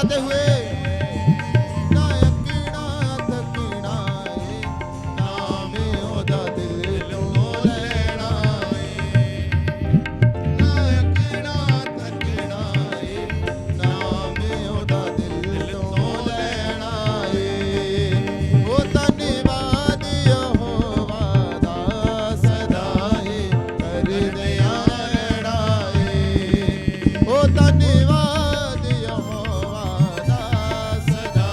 बजाते हुए ना अकड़ा तकड़ा नाम ओदा दिल तो लेना ना अकड़ा तकड़ा नाम ओदा दिल तो लेना ओ धन्यवाद यहोवा दा सदा कर दिया रहना ओ धन्यवाद यहोवा दा सदा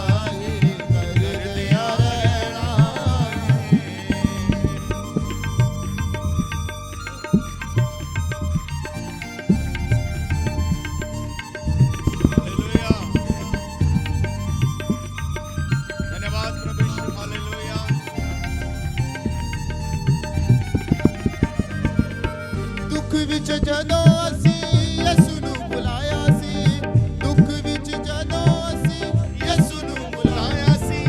कर दिया रहना हालेलुया। धन्यवाद प्रभु यीशु। हालेलुया। दुख विच जदों असी यसु नूं बुलाया सी दुख विच जदों असी यसु नूं बुलाया सी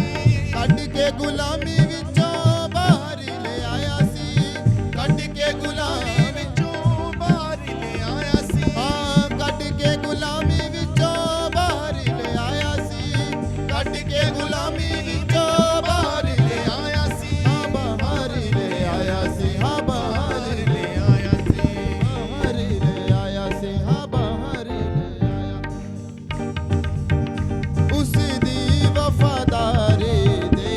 कढ के गुलामी विचों बाहर ले आया सी कढ के गुलामी विचों बाहर ले आया सी हां कढ के गुलामी विचों बाहर ले आया सी कढ के गुलामी विचों बाहर ले आया सी हां बाहर ले आया सी हां बाहर ले आया सी बाहर ले आया सी हां बाहर ले आया उस दी वफादारी दे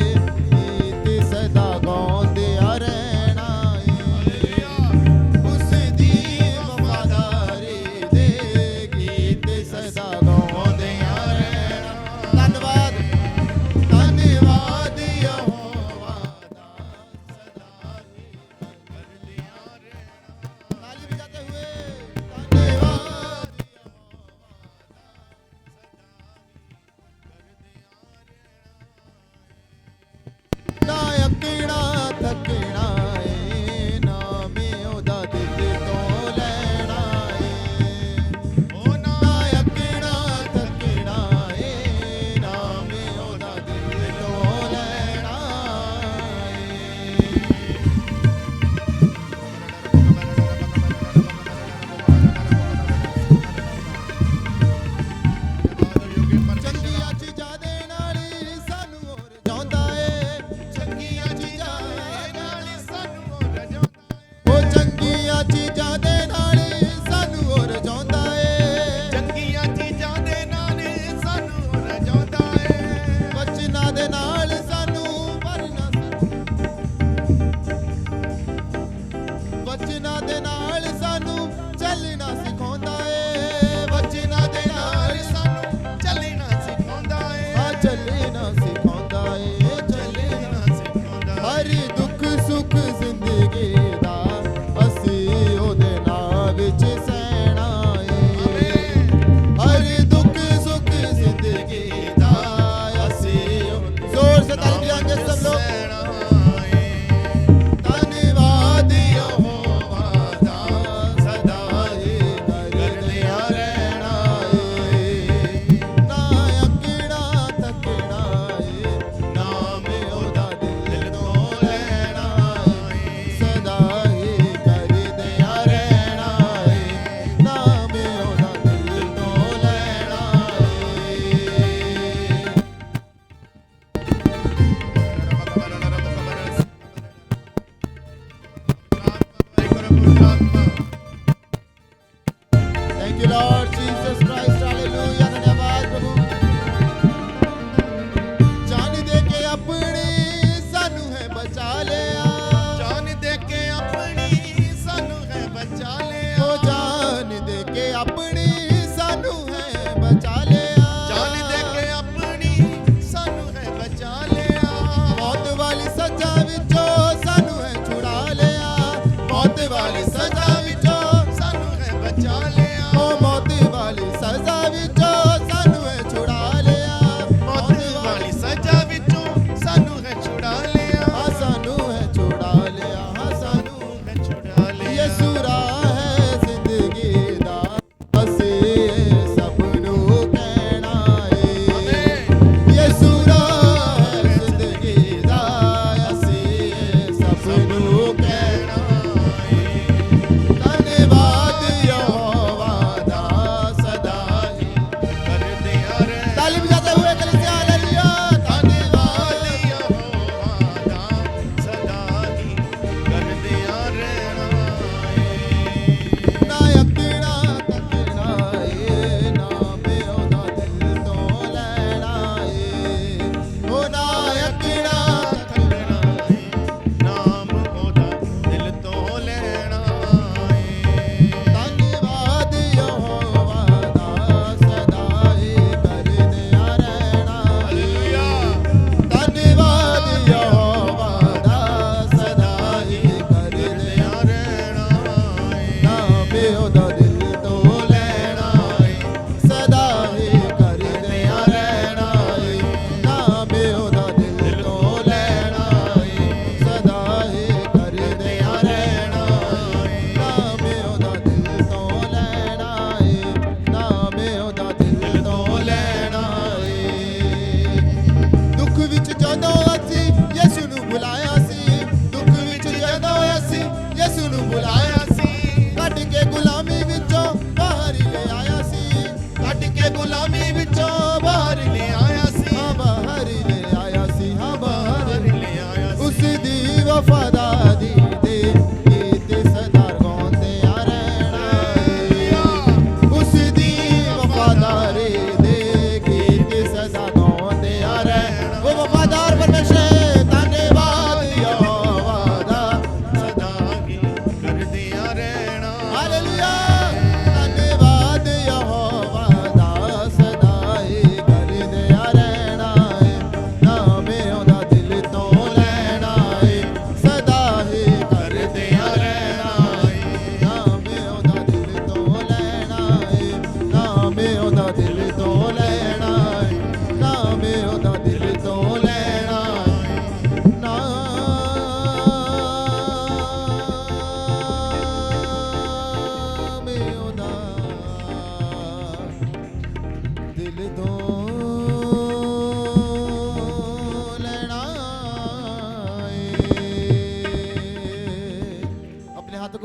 गीत सदा गाउंदिया रहना उस दी वफादारी दे गीत सदा गाउंदिया रहना धन्यवाद धन्यवाद यहोवा दा सदा कर दिया रहना ताली बजाते हुए धन्यवाद ना अकड़ा तकड़ा नाम ओदा दिल तो लेना ओ ना अकड़ा तकड़ा नाम ओदा दिल तो लेना ਚੰਗੀਆਂ ਚੀਜ਼ਾਂ ਦੇ ਨਾਲ ਹੀ ਸਾਨੂੰ ਹੋਰ ਜਾਉਂਦਾ ਏ ਚੰਗੀਆਂ ਚੀਜ਼ਾਂ ਦੇ ਨਾਲ ਹੀ ਸਾਨੂੰ ਹੋਰ ਜਾਉਂਦਾ ਏ ਉਹ ਚੰਗੀਆਂ ਚੀਜ਼ਾਂ ਦੇ ਨਾਲ ਹੀ ਸਾਨੂੰ ਹੋਰ ਜਾਉਂਦਾ ਏ ਚੰਗੀਆਂ ਚੀਜ਼ਾਂ ਦੇ ਨਾਲ ਸਾਨੂੰ ਹੋਰ ਜਾਉਂਦਾ ਏ ਬਚਨਾਂ ਦੇ ਨਾਲ ਸਾਨੂੰ ਭਰਨਾ ਬਚਨਾਂ ਦੇ ਨਾਲ ਸਾਨੂੰ ਚੱਲਣਾ ਸਿਖਾਉਂਦਾ ਏ ਬਚਨਾਂ ਦੇ ਨਾਲ ਸਾਨੂੰ ਚੱਲਣਾ ਸਿਖਾਉਂਦਾ ਏ ਆ ਚੱਲਣਾ ਸਿਖਾਉਂਦਾ ਏ ਚੱਲਣਾ ਸਿਖਾਉਂਦਾ ਹਰ ਦੁੱਖ ਸੁੱਖ ਜ਼ਿੰਦਗੀ ਦਾ ਅਸੀਂ ਉਹਦੇ ਨਾਂ ਵਿੱਚ ਸਹਿਣਾ ਏ ਹਰ ਦੁੱਖ ਸੁੱਖ ਜ਼ਿੰਦਗੀ ਦਾ ਅਸੀਂ ਜ਼ੋਰ ਸੇ ਤਾਲੀ ਬਜਾएंगे सब लोग ਧੰਨਵਾਦ ਯਹੋਵਾ ਦਾ ਸਦਾ ਕਰ ਦਿਆ ਰਹਿਣਾ ਨਾ ਅਕੜਾ ਤਕੜਾ ਨਾਮ ਉਹਦਾ ਦਿਲ ਤੋਂ ਲੈਣਾ ਸਦਾ ਕਰ ਦਿਆ ਰਹਿਣਾ ਨਾਮ ਉਹਦਾ ਦਿਲ ਤੋਂ ਲੈਣਾ Thank you, Lord Jesus Christ. Hallelujah. धन्यवाद प्रभु जान दे के अपनी सानू है बचा लिया ਜਾਨ ਦੇ ਕੇ ਆਪਣੀ ਸਾਨੂੰ ਹੈ ਬਚਾ ਲਿਆ ओ जान दे के अपनी सानू है बचा लिया ਜਾਨ ਦੇ ਕੇ ਆਪਣੀ ਸਾਨੂੰ ਹੈ ਬਚਾ ਲਿਆ मौत वाली सजा विचों सानू है छुड़ा लिया मौत वाली सजा विचों ਸਾਨੂੰ ਹੈ ਬਚਾ ਲਿਆ ओ मौत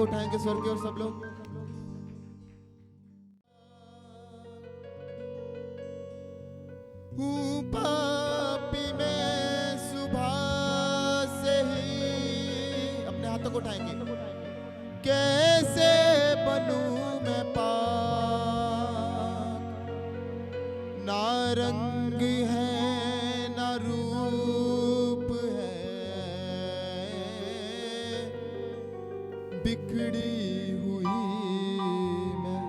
को उठाएंगे स्वर की ओर सब लोग। हूँ पापी मैं सुबह से ही, अपने हाथों को उठाएंगे। कैसे बनूं मैं पाक, ना रंग है ना रूप है, बिखड़ी हुई मैं,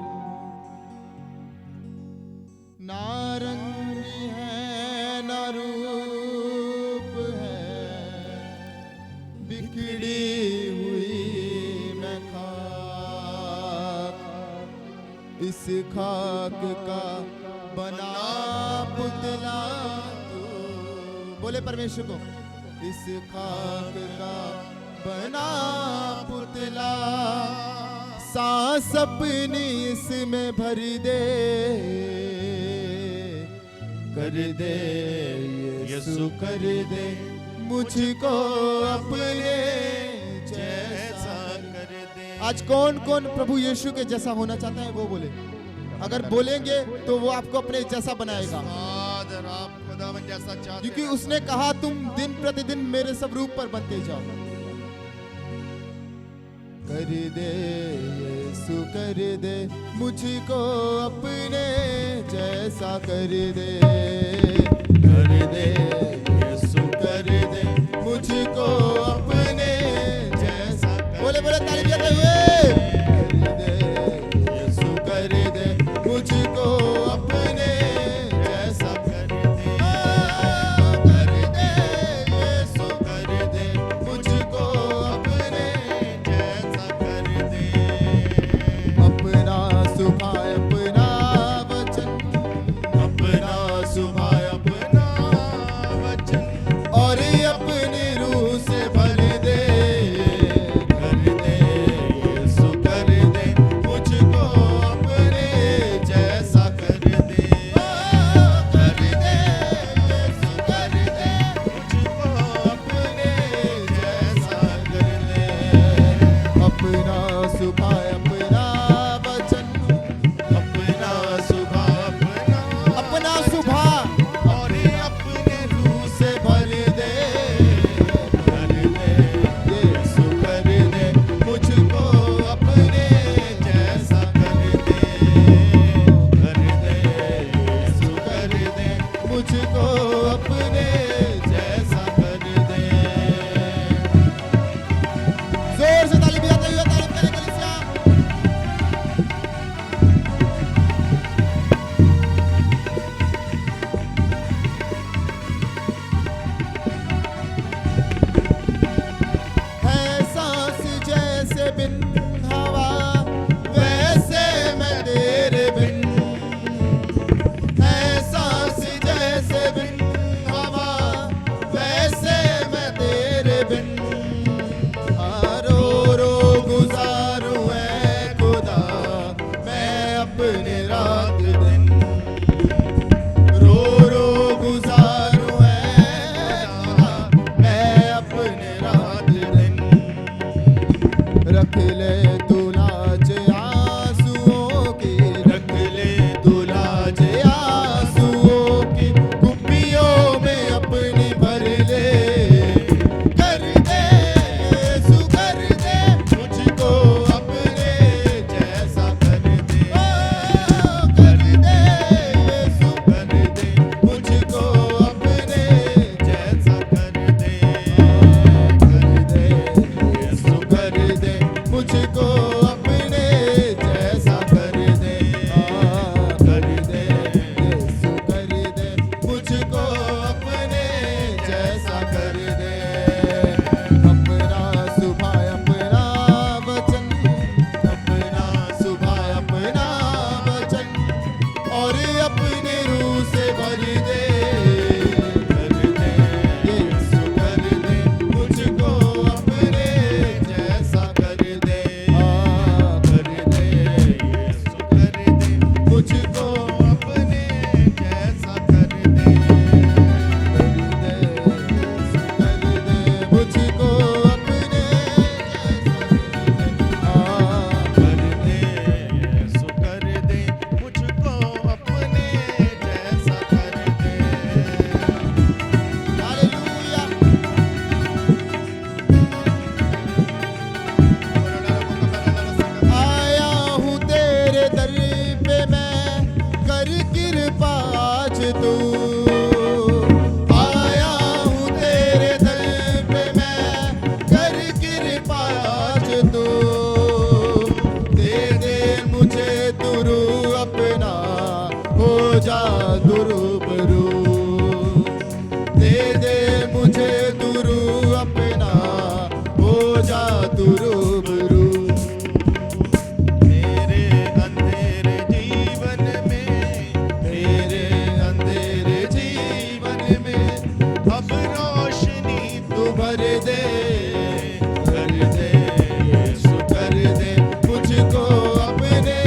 ना रंग है ना रूप है, बिखड़ी हुई मैं खाक, इस खाक का बना पुतला तू, बोले परमेश्वर को, इस खाक का बना पुतला, सांस अपनी इसमें भर दे, कर दे यीशु कर दे मुझको अपने जैसा कर दे। आज कौन कौन प्रभु यीशु के जैसा होना चाहता है वो बोले। अगर बोलेंगे तो वो आपको अपने जैसा बनाएगा, फादर आप खुदावन जैसा चाहते क्योंकि हैं। उसने कहा तुम दिन प्रतिदिन मेरे सब रूप पर बनते जाओ। कर दे यीशु कर दे मुझको अपने जैसा कर दे, कर दे यीशु कर दे मुझको अपने जैसा। बोले बोले ताली बजाते हुए, कर दे यीशु कर दे मुझको अपने जैसा कर दे, कर दे यीशु कर दे मुझको अपने जैसा कर दे। अपना सुभाए अपना वचन, अपना सुभाए अपना वचन, और अपनी रूह से भर दे, कर दे यीशु कर दे मुझको अपने जैसा कर दे, कर दे यीशु कर दे मुझको अपने जैसा कर दे। अपना सुभाए अपना वचन, अपना सुभाए अपना सुभाए और अपने रूह से भर दे, कर दे यीशु कर दे मुझको अपने जैसा कर दे, कर दे यीशु कर दे मुझको अपने जैसा कर दे। जोर से ताली बजाते हुए तारीफ करें कलीसिया। है सांस जैसे बिन हवा, वैसे मैं तेरे बिन, है सांस जैसे बिन हवा, वैसे मैं तेरे बिन, रो रो गुजारूं ऐ खुदा मैं अपने रात दिन, रो रो गुजारूं ऐ खुदा मैं अपने रात दिन, रख ले तू, दे दे मुझे तू रूह अपना, हो जा तू रूबरू, दे दे मुझे तू रूह अपना, हो जा तू रूबरू। मेरे अंधेरे जीवन में, मेरे अंधेरे जीवन में अब रोशनी तू भर दे, कर दे, यीशु कर दे मुझको अपने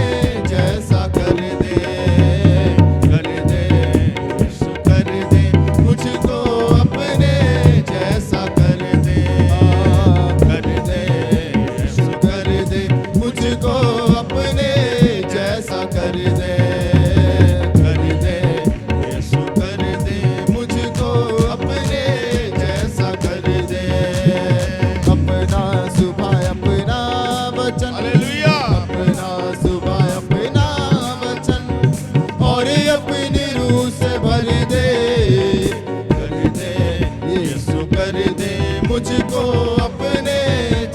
जैसा कर दे, कर दे, यीशु कर दे, मुझको अपने जैसा कर दे, कर दे, यीशु कर दे मुझको अपने जैसा कर दे, कर दे, यीशु कर दे, मुझको अपने जैसा कर दे। अपना सुबह अपना वचन, हालेलुया, अपना सुबह अपना वचन और अपनी रूह से भर दे, कर दे, यीशु कर दे मुझको अपने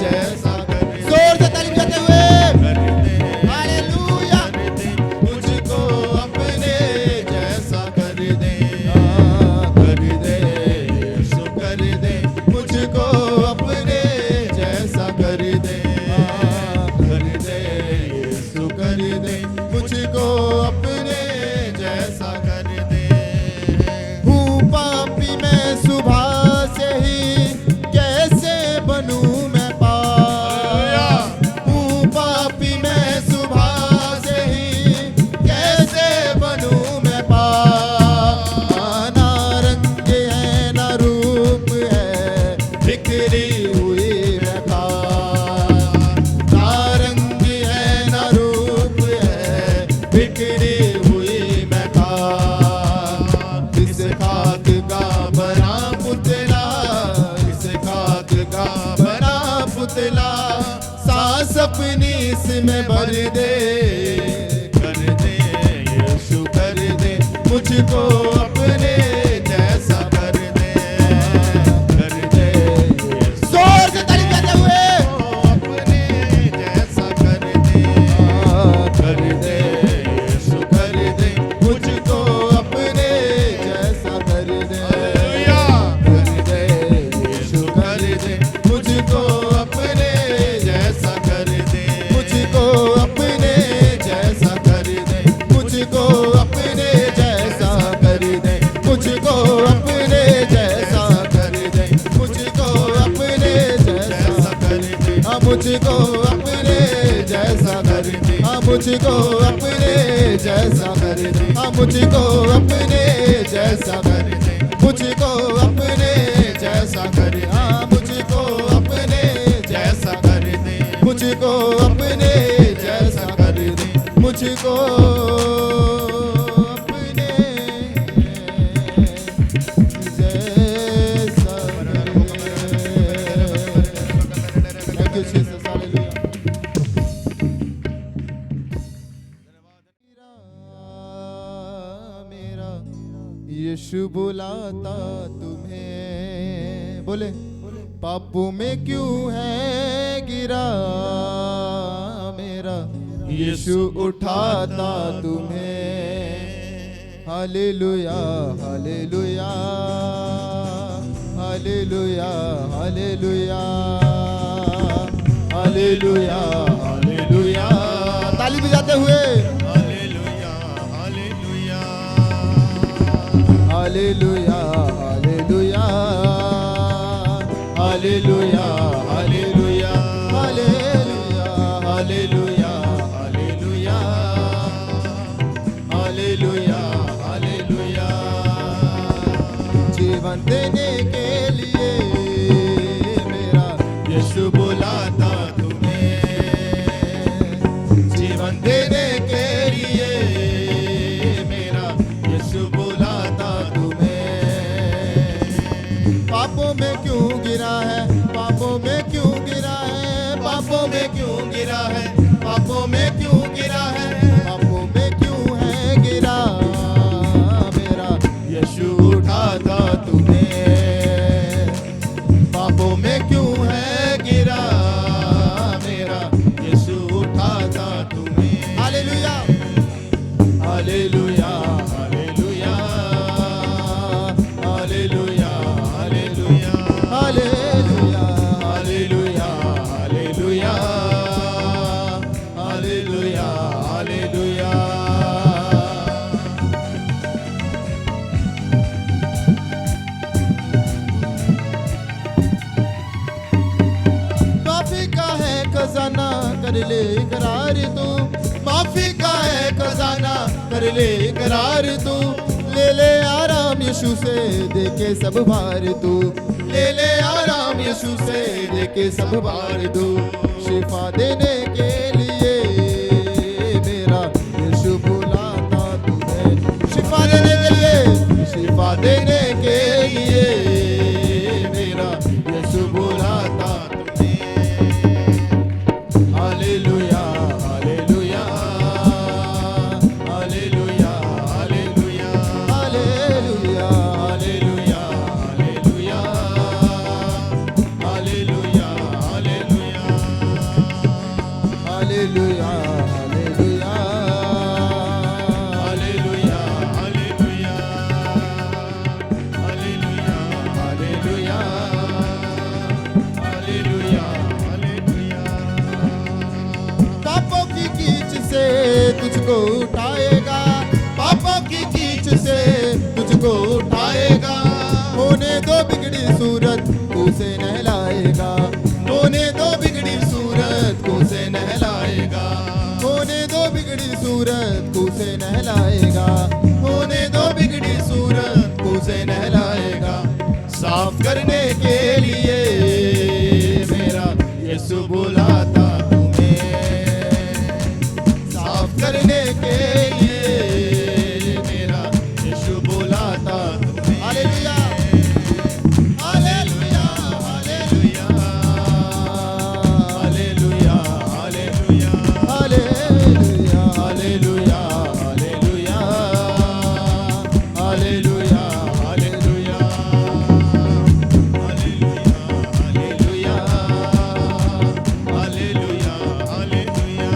जैसा कर दे। जोर से ताली बजाते हुए कर दे, हालेलुया, कर दे, मुझको अपने जैसा कर दे, कर दे, यीशु कर दे मुझको अपने जैसा कर दे, कर दे, यीशु कर दे मुझको अपने जैसा कर दे। हूँ पापी मैं सुबह से ही, कैसे बनूं मैं पाप, हूँ पापी मैं सुबह से ही, कैसे बनूं मैं पाप। ना रंग है ना रूप है, बिखरी हुई मैं खाक, ना रंग है ना रूप है, बिखरी हुई मैं खाक। इस खाक का बना पुतला, इस खाक का बना पुतला, सांस अपनी इसमें भर दे, कर दे, यीशु कर दे मुझको अपने जैसा कर दे, कर दे, जोर से ताली बजाते हुए अपने जैसा कर दे, कर दे, यीशु कर दे मुझको अपने जैसा कर दे, हालेलुया, कर दे, यीशु कर दे मुझको अपने जैसा कर दे, मुझको अपने जैसा कर दे, मुझको अपने जैसा कर दे, मुझको अपने जैसा कर दे, मुझको अपने जैसा कर दे, हाँ मुझको अपने जैसा कर दे, हाँ मुझको अपने जैसा कर दे, हाँ मुझको अपने जैसा कर दे, मुझको अपने जैसा कर दे, हाँ मुझको अपने जैसा कर दे, मुझको अपने जैसा कर दे, मुझको अपने जैसा कर दे। Thank you, Jesus. Hallelujah. मेरा यीशु बुलाता तुम्हें, बोले पापों में क्यों है गिरा, मेरा यीशु उठाता तुम्हें। Hallelujah hallelujah hallelujah hallelujah hallelujah hallelujah. ताली बजाते हुए hallelujah, hallelujah, hallelujah hallelujah hallelujah hallelujah hallelujah hallelujah hallelujah hallelujah hallelujah. जीवन देने के लिए मेरा यीशु बुलाता तुम्हें, जीवन देने के लिए मेरा यीशु बुलाता तुम्हें। पापों में क्यों गिरा है, पापों में क्यों गिरा है, पापों में क्यों गिरा है, पापों में क्यों गिरा है, पापों में क्यों है गिरा, मेरा यीशु उठाता तुम्हें। पापों में क्यों है गिरा, खजाना कर ले इकरार तू, माफी का है खजाना कर ले इकरार तू, ले ले आराम यीशु से देके सब भार तू, ले ले आराम यीशु से देके सब भार तू, शिफा देने के लिए मेरा यीशु बुलाता तुम्हें, शिफा देने के लिए, शिफा देने के लिए मेरा यीशु बुलाता hallelujah hallelujah hallelujah hallelujah hallelujah hallelujah hallelujah hallelujah hallelujah hallelujah hallelujah hallelujah hallelujah hallelujah hallelujah hallelujah पापों की कीच से तुझको उठाएगा, पापों की कीच से तुझको उठाएगा, होने दो बिगड़ी सूरत उसे नहलाएगा, होने दो बिगड़ी सूरत को से नहलाएगा, होने दो बिगड़ी सूरत उसे नहलाएगा, होने दो बिगड़ी सूरत को से नहलाएगा, साफ करने के लिए मेरा यीशु बुलाता तुम्हें, साफ करने के लिए मेरा यीशु बुलाता तुम्हें, hallelujah hallelujah hallelujah hallelujah hallelujah hallelujah hallelujah hallelujah hallelujah hallelujah hallelujah hallelujah hallelujah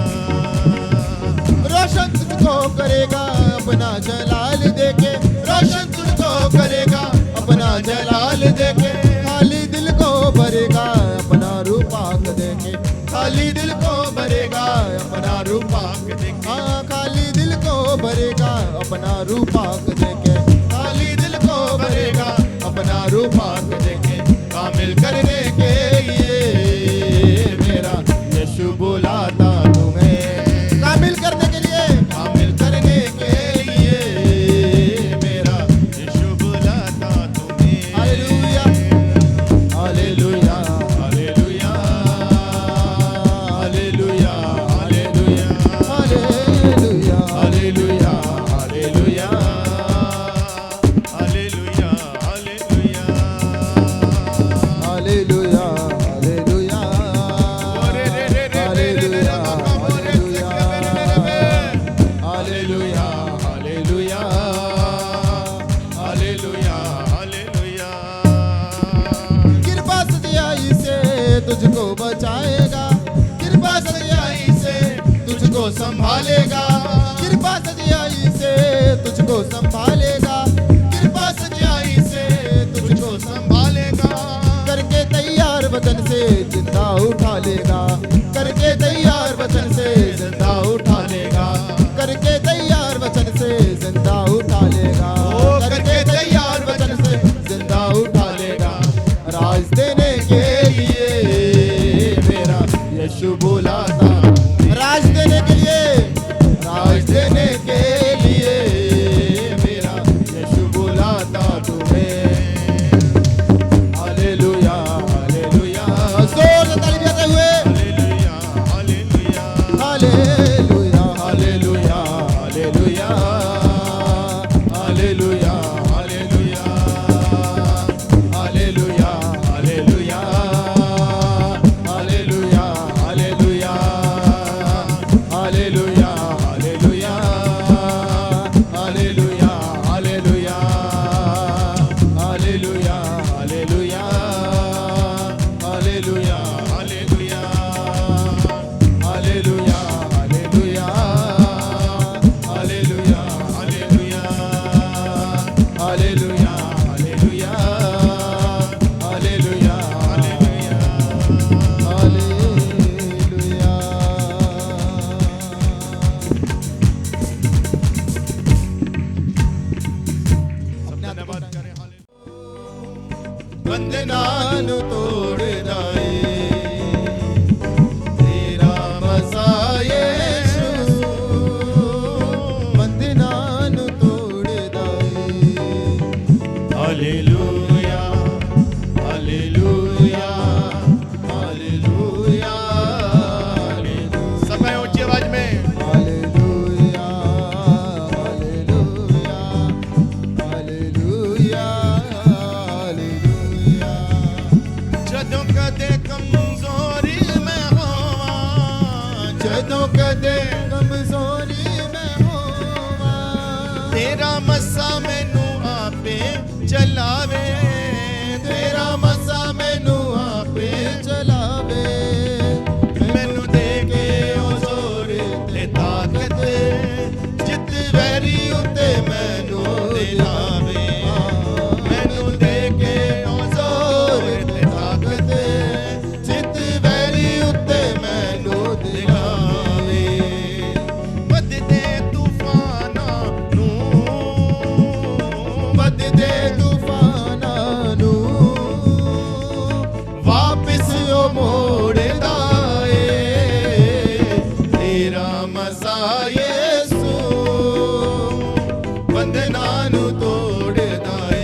रोशन तुझको करेगा अपना जलाल देके, रोशन तुझको करेगा अपना जलाल देके, खाली दिल को भरेगा अपना रूपाक देके, खाली दिल को भरेगा अपना रूपाक देके, हाँ खाली दिल को भरेगा अपना रूपाक देके, खाली दिल को भरेगा अपना रूपाक देके, कामिल करने के लिए मेरा यीशु बुलाता तुम्हें, कामिल करने के लिए, कामिल करने के लिए मेरा यीशु बुलाता तुम्हें, hallelujah hallelujah hallelujah hallelujah hallelujah hallelujah hallelujah hallelujah hallelujah hallelujah hallelujah hallelujah hallelujah hallelujah hallelujah hallelujah कृपा सच्चाई से तुझको बचाएगा, कृपा सच्चाई से तुझको संभालेगा, कृपा सच्चाई से तुझको संभालेगा, कृपा सच्चाई से तुझको संभालेगा, करके तैयार वचन से जिंदा उठा लेगा, करके तैयार वचन से जिंदा उठा लेगा, करके तैयार वचन से जिंदा उठा लेगा, करके तैयार वचन से जिंदा उठा लेगा, राज देने के लिए मेरा यीशु बुलाता, राज देने के लिए, राज देने के लिए मेरा यीशु बुलाता तुम्हें, हालेलुया हालेलुया जोर से ताली बजाते हुए, hallelujah hallelujah hallelujah hallelujah hallelujah hallelujah hallelujah hallelujah hallelujah hallelujah hallelujah तेरा मसा मैनू आपे चलावे, तेरा मसा मैनू आपे चलावे, मैनू दे के ओ जोर ते ताकत, जित वैरी उते मैनू दिलावे, मैनू दे के ओ जोर ते ताकत, जित वैरी उत्ते मैनू दिलावे, बददे तूफानां नू, बददे तूफानां नू वापिस ओ मोड़दा ए, तेरा मसा यीशु बंधनां नू तोड़दा ए,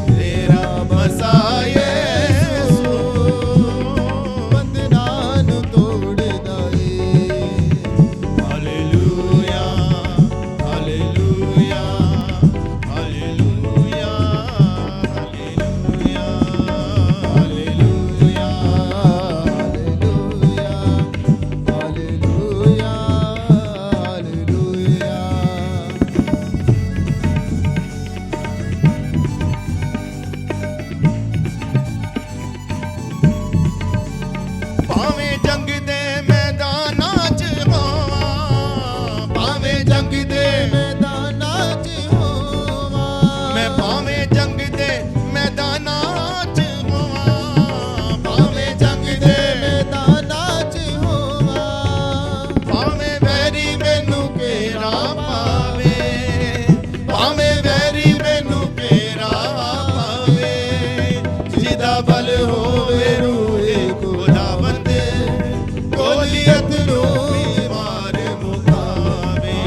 तेरा मसा यीशु बंधनां नू तोड़दा ए। Hallelujah hallelujah hallelujah hallelujah hallelujah hallelujah hallelujah भावें जंग दे मैदानां च होवां, भावें जंग दे मैदानां च होवां, मैं भावें जंग दे मैदानां च होवां, भावें जंग दे मैदानां च होवां, भावें वैरी मैनू घेरा पावे, भावें वैरी मैनू घेरा पावे, जिदा बल होवे रूहे खुदावंद, गोलियत नू भी मार मुकावे,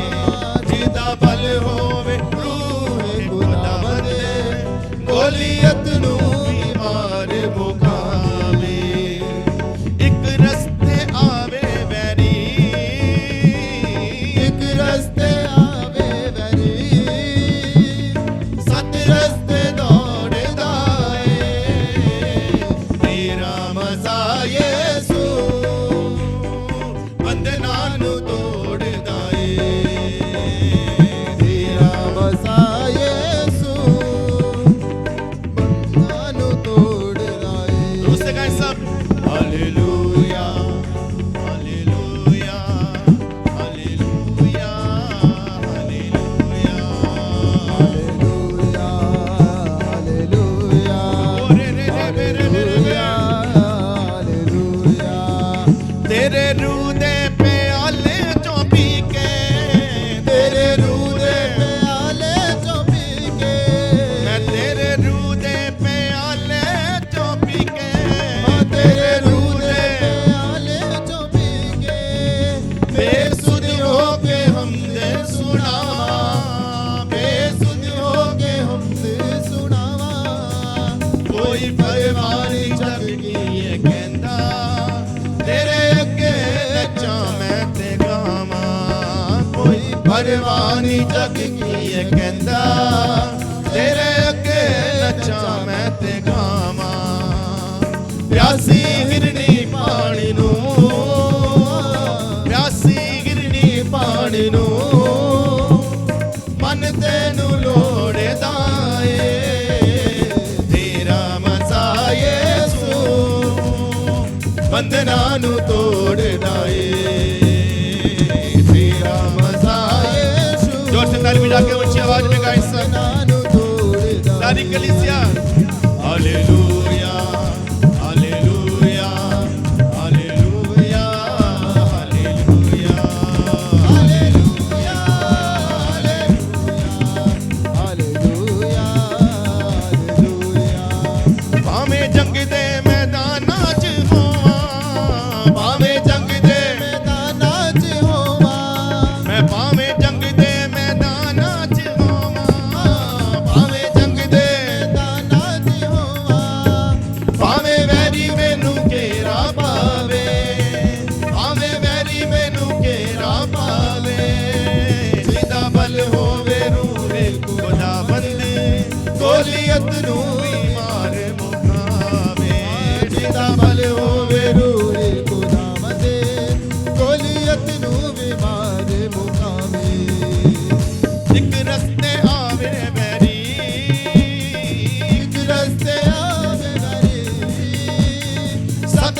जिदा बल होवे रूहे खुदावंद, गोलियत नू भी मार मुकावे, एक रस्ते आवे वैरी, एक रस्ते आवे वैरी, सत रस्ते दौड़दा ए, तेरा मसा यीशु बंधनां नू तोड़दा ए, तेरा मसा यीशु बंधनां नू तोड़दा ए। उससे कहें सब hallelujah hallelujah hallelujah hallelujah hallelujah hallelujah hallelujah hallelujah तेरे रूह दे प्याले चों पी के, तेरे रूह दे प्याले चों पी के, मैं तेरे रूह दे प्याले चों पी के, तेरे रूह दे प्याले चों पी के, बेसुध होके हमदे सुनावा, बेसुध होके हमसे सुनावा, कोई परवाह नहीं जग की ये कहंदा, तेरे अगे नच्चा मैं ते गावां, कोई परवाह नहीं जग की ये कहंदा, तेरे अगे नच्चा मैं ते गावां, प्यासी हिरनी पानी नू, प्यासी हिरनी पानी नू, मन तेनू लोड़दा ए, तेरा मसा यीशु बंधनां नू तोड़दा ए, तेरा मसा यीशु जोर से ताली बजा के ऊंची आवाज में गाएं सब बंधनां नू तोड़दा सारी कलीसिया hallelujah hallelujah hallelujah hallelujah hallelujah hallelujah hallelujah भावें जंग दे मैदानां च होवां, भावें जंग दे मैदानां च होवां, मैं भावें जंग दे मैदानां च होवां, भावें जंग दे मैदानां च होवां, भावें वैरी मैनू घेरा पावे, भावें वैरी मैनू घेरा पावे, जिदा बल होवे रूहे खुदावंद, गोलियत नू भी मार मुकावे, जिदा बल होवे रूहे खुदावंद, गोलियत नू भी मार मुकावे,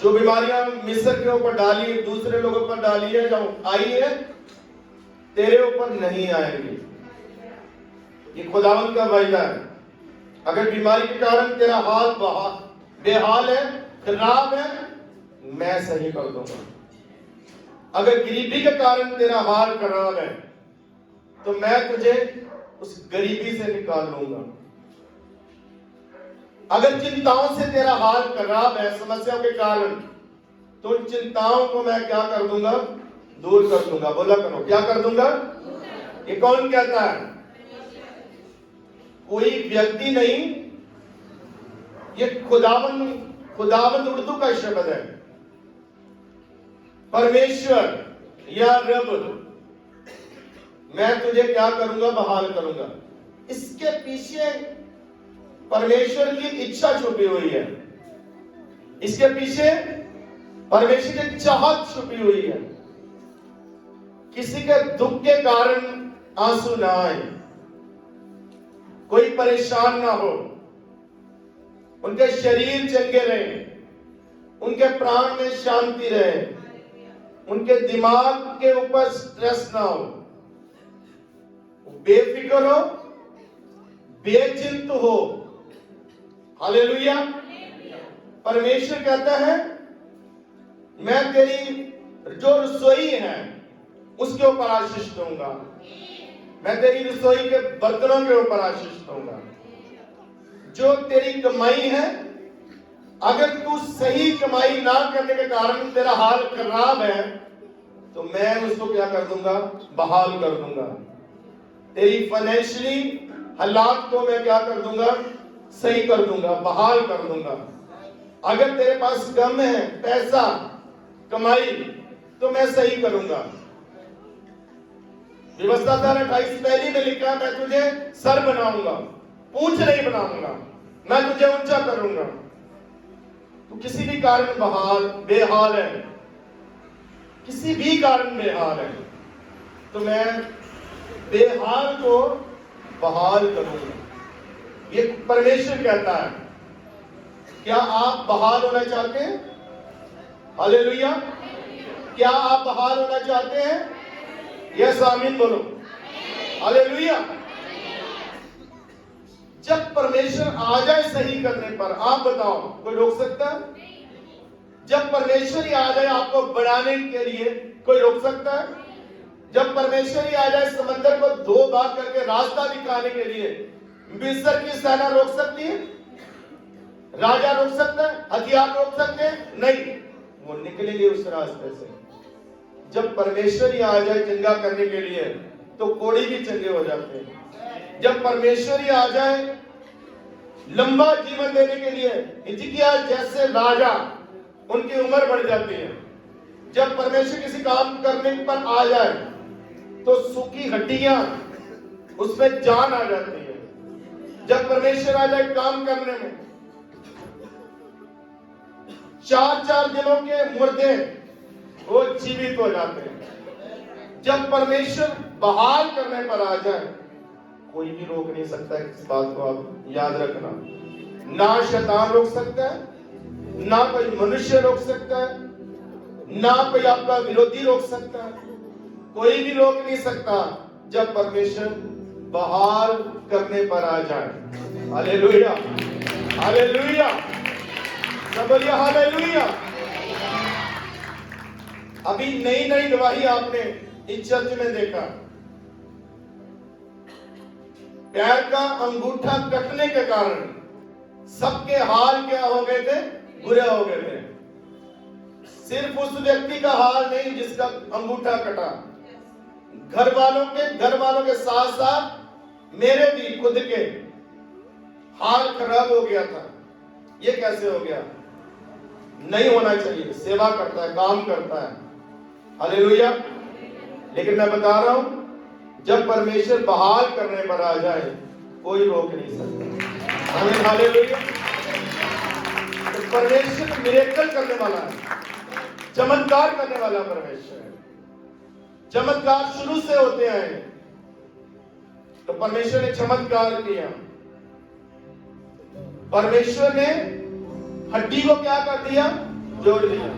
जो बीमारियां मिस्र के ऊपर डाली, दूसरे लोगों पर डाली है, जो आई है, तेरे ऊपर नहीं आएंगी। ये खुदावंद का वायदा है। अगर बीमारी के कारण तेरा हाल बेहाल है, खराब है, मैं सही कर दूंगा। अगर गरीबी के कारण तेरा हाल खराब है, तो मैं तुझे उस गरीबी से निकाल लूंगा। अगर चिंताओं से तेरा हाल खराब है, समस्याओं के कारण, तो उन चिंताओं को मैं क्या कर दूंगा? दूर कर दूंगा। बोला करो, क्या कर दूंगा? ये कौन कहता है? कोई व्यक्ति नहीं, ये खुदावंद उर्दू का शब्द है। परमेश्वर या रब, मैं तुझे क्या करूंगा? बहाल करूंगा। इसके पीछे परमेश्वर की इच्छा छुपी हुई है। इसके पीछे परमेश्वर की चाहत छुपी हुई है। किसी के दुख के कारण आंसू ना आए, कोई परेशान ना हो, उनके शरीर चंगे रहे, उनके प्राण में शांति रहे, उनके दिमाग के ऊपर स्ट्रेस ना हो, बेफिक्र हो, बेचिंत हो। हालेलुया। परमेश्वर कहता है, मैं तेरी जो रसोई है उसके ऊपर आशीष दूंगा। मैं तेरी रसोई के बर्तनों के ऊपर आशीष दूंगा। जो तेरी कमाई है, अगर तू सही कमाई ना करने के कारण तेरा हाल खराब है, तो मैं उसको क्या कर दूंगा? बहाल कर दूंगा। तेरी फाइनेंशियली हालात को मैं क्या कर दूंगा? सही कर दूंगा, बहाल कर दूंगा। अगर तेरे पास कम है पैसा, कमाई, तो मैं सही करूंगा। व्यवस्था 28 पहली में लिखा, मैं तुझे सर बनाऊंगा, पूंछ नहीं बनाऊंगा, मैं तुझे ऊंचा करूंगा। तू किसी भी कारण बेहाल है, किसी भी कारण बेहाल है, तो मैं बेहाल को बहाल करूंगा। ये परमेश्वर कहता है। क्या आप बहाल होना चाहते हैं? हालेलुया। क्या आप बहाल होना चाहते हैं? यस, आमीन बोलो। हालेलुया। जब परमेश्वर आ जाए सही करने पर, आप बताओ, कोई रोक सकता है? जब परमेश्वर ही आ जाए आपको बढ़ाने के लिए, कोई रोक सकता है? जब परमेश्वर ही आ जाए समंदर को 2 भाग करके रास्ता दिखाने के लिए, मिस्र की सेना रोक सकती है? राजा रोक सकता है? हथियार रोक सकते हैं? नहीं, वो निकलेंगे उस रास्ते से। जब परमेश्वर ही आ जाए चंगा करने के लिए, तो कोड़ी भी चंगे हो जाते हैं। जब परमेश्वर ही आ जाए लंबा जीवन देने के लिए, हिजकिय्याह जैसे राजा, उनकी उम्र बढ़ जाती है। जब परमेश्वर किसी काम करने पर आ जाए, तो सूखी हड्डियां, उसमें जान आ जाती है। जब परमेश्वर आ जाए काम करने में, 4-4 दिनों के मुर्दे वो जीवित हो जाते हैं। जब परमेश्वर बहाल करने पर आ जाए, कोई भी रोक नहीं सकता है। इस बात को आप याद रखना। ना शैतान रोक सकता है, ना कोई मनुष्य रोक सकता है, ना कोई आपका विरोधी रोक सकता है, कोई भी रोक नहीं सकता जब परमेश्वर बहाल करने पर आ जाए। हालेलुया, हालेलुया, सब बोलिए हालेलुया। अभी नई नई गवाही आपने इस चर्च में देखा, पैर का अंगूठा कटने के कारण सबके हाल क्या हो गए थे? बुरे हो गए थे। सिर्फ उस व्यक्ति का हाल नहीं जिसका अंगूठा कटा, घर वालों के साथ साथ मेरे भी खुद के हाल खराब हो गया था। ये कैसे हो गया? नहीं होना चाहिए। सेवा करता है, काम करता है, हालेलुया। लेकिन मैं बता रहा हूं, जब परमेश्वर बहाल करने पर आ जाए, कोई रोक नहीं सकता। आमीन, हालेलुया। तो परमेश्वर मिरेकल करने वाला है, चमत्कार करने वाला परमेश्वर है। चमत्कार शुरू से होते हैं। तो परमेश्वर ने चमत्कार किया। परमेश्वर ने हड्डी को क्या कर दिया? जोड़ दिया,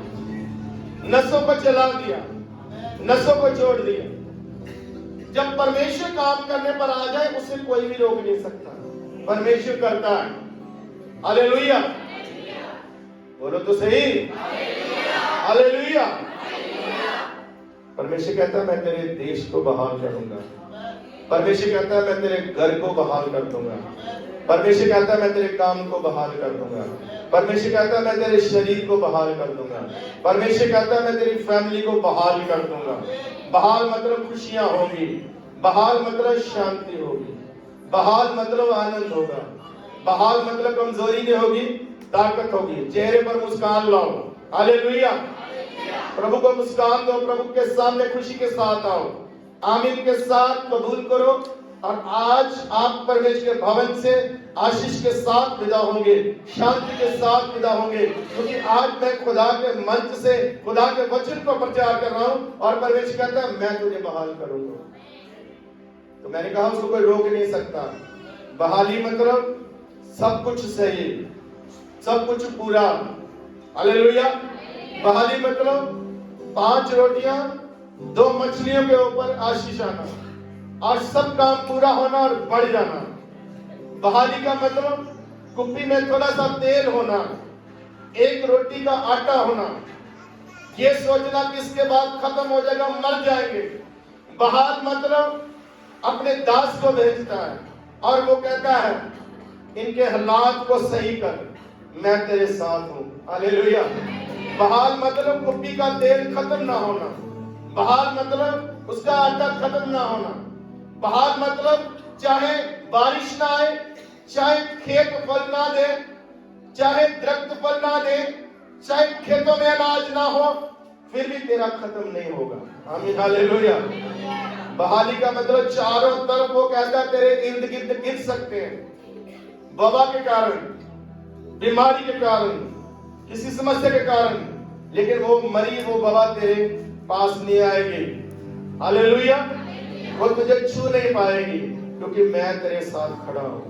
नसों को चला दिया, नसों को जोड़ दिया। जब परमेश्वर काम करने पर आ जाए उसे कोई भी रोक नहीं सकता, परमेश्वर करता है। हालेलुया, बोलो तो सही, हालेलुया। परमेश्वर कहता है मैं तेरे देश को बहाल करूंगा, परमेश्वर कहता है मैं तेरे घर को बहाल कर दूंगा, परमेश्वर कहता है मैं तेरे काम को बहाल कर दूंगा, परमेश्वर कहता है मैं तेरे शरीर को बहाल कर दूंगा, परमेश्वर कहता है मैं तेरी फैमिली को बहाल कर दूंगा। बहाल मतलब खुशियां होगी, बहाल मतलब शांति होगी, बहाल मतलब आनंद होगा, बहाल मतलब कमजोरी नहीं होगी, ताकत होगी। चेहरे पर मुस्कान लाओ, हालेलुया। प्रभु को मुस्कान दो, प्रभु के सामने खुशी के साथ आओ, आमीन के साथ कबूल करो। और आज आप परमेश्वर के भवन से आशीष के साथ विदा होंगे, शांति के साथ विदा होंगे, क्योंकि आज मैं खुदा के मंच से खुदा के वचन को प्रचार कर रहा हूं और परमेश्वर कहता है मैं तुझे बहाल करूंगा। तो मैंने कहा उसको कोई रोक नहीं सकता। बहाली मतलब सब कुछ सही, सब कुछ पूरा, हालेलुया। बहाली मतलब 5 रोटियां 2 मछलियों के ऊपर आशीष आना और सब काम पूरा होना और बढ़ जाना। बहाली का मतलब कुप्पी में थोड़ा सा तेल होना, 1 रोटी का आटा होना, ये सोचना कि इसके बाद खत्म हो जाएगा, मर जाएंगे। बहाल मतलब अपने दास को भेजता है और वो कहता है इनके हालात को सही कर, मैं तेरे साथ हूं, हालेलुया। बहाल मतलब कुप्पी का तेल खत्म ना होना, बहाल मतलब उसका आटा खत्म ना होना, बहाल मतलब चाहे बारिश ना आए, चाहे खेत फल ना दे, चाहे दरख्त फल ना दे, चाहे खेतों में अनाज ना हो, फिर भी तेरा खत्म नहीं होगा, आमीन, हालेलुया। बहाली का मतलब चारों तरफ वो कहता है तेरे इर्द गिर्द गिर सकते हैं, वबा के कारण, बीमारी के कारण, किसी समस्या के कारण, लेकिन वो मरी वो वबा तेरे पास नहीं आएगी, हालेलुया। वो तुझे छू नहीं पाएगी क्योंकि मैं तेरे साथ खड़ा हूं,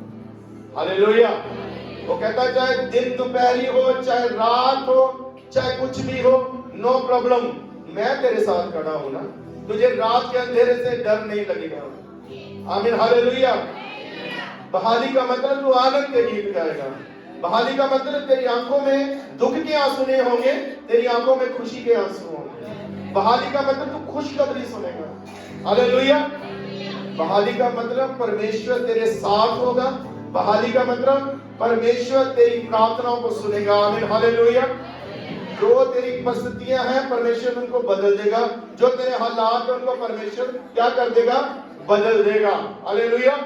हालेलुया। वो कहता है चाहे दिन दोपहरी हो, चाहे रात हो, चाहे कुछ भी हो, नो प्रॉब्लम, मैं तेरे साथ खड़ा हूं ना, तुझे रात के अंधेरे से डर नहीं लगेगा, आमीन, हालेलुया। बहाली का मतलब तू आनंद के गीत गाएगा, बहाली का मतलब तेरी आंखों में दुख के आंसू नहीं होंगे, तेरी आंखों में खुशी के आंसू होंगे। बहाली का मतलब तू खुशखबरी सुनेगा, हालेलुया। बहाली का मतलब परमेश्वर तेरे साथ होगा, बहाली का मतलब परमेश्वर तेरी प्रार्थनाओं को सुनेगा, आमीन, हालेलुया। जो तेरी परिस्थितियां हैं परमेश्वर उनको बदल देगा, जो तेरे हालात हैं उनको परमेश्वर क्या कर देगा, बदल देगा, हालेलुया।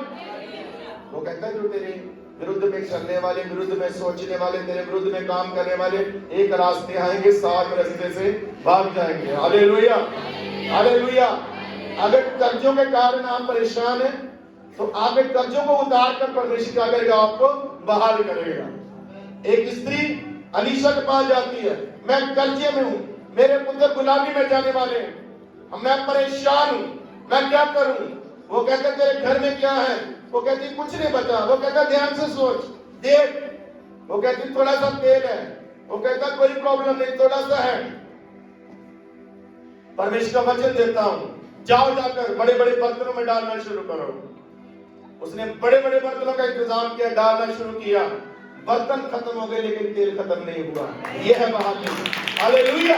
वो कहता है जो तेरे विरुद्ध में चलने वाले, विरुद्ध में सोचने वाले, तेरे विरुद्ध में काम करने वाले एक रास्ते आएंगे, 7 रास्ते से भाग जाएंगे, हालेलुया, हालेलुया। अगर कर्जों के कारण आप परेशान हैं तो आपके कर्जों को उतार कर परमेश्वर क्या करेगा, आपको बहाल करेगा। एक स्त्री अलीशा के पास जाती है, मैं कर्जे में हूं, मेरे पुत्र गुलामी में जाने वाले हैं, मैं परेशान हूं, मैं क्या करूं। वो कहते तेरे घर में क्या है, वो कहती कुछ नहीं बचा, वो कहता ध्यान से सोच देख, वो कहती थोड़ा सा तेल है, वो कहता कोई प्रॉब्लम नहीं, थोड़ा सा है, परमेश्वर का वचन देता हूं, जाओ जाकर बड़े बड़े बर्तनों में डालना शुरू करो। उसने बड़े बड़े बर्तनों का इंतजाम किया, डालना शुरू किया, बर्तन खत्म हो गए लेकिन तेल खत्म नहीं हुआ। यह है बहाली, हालेलुया।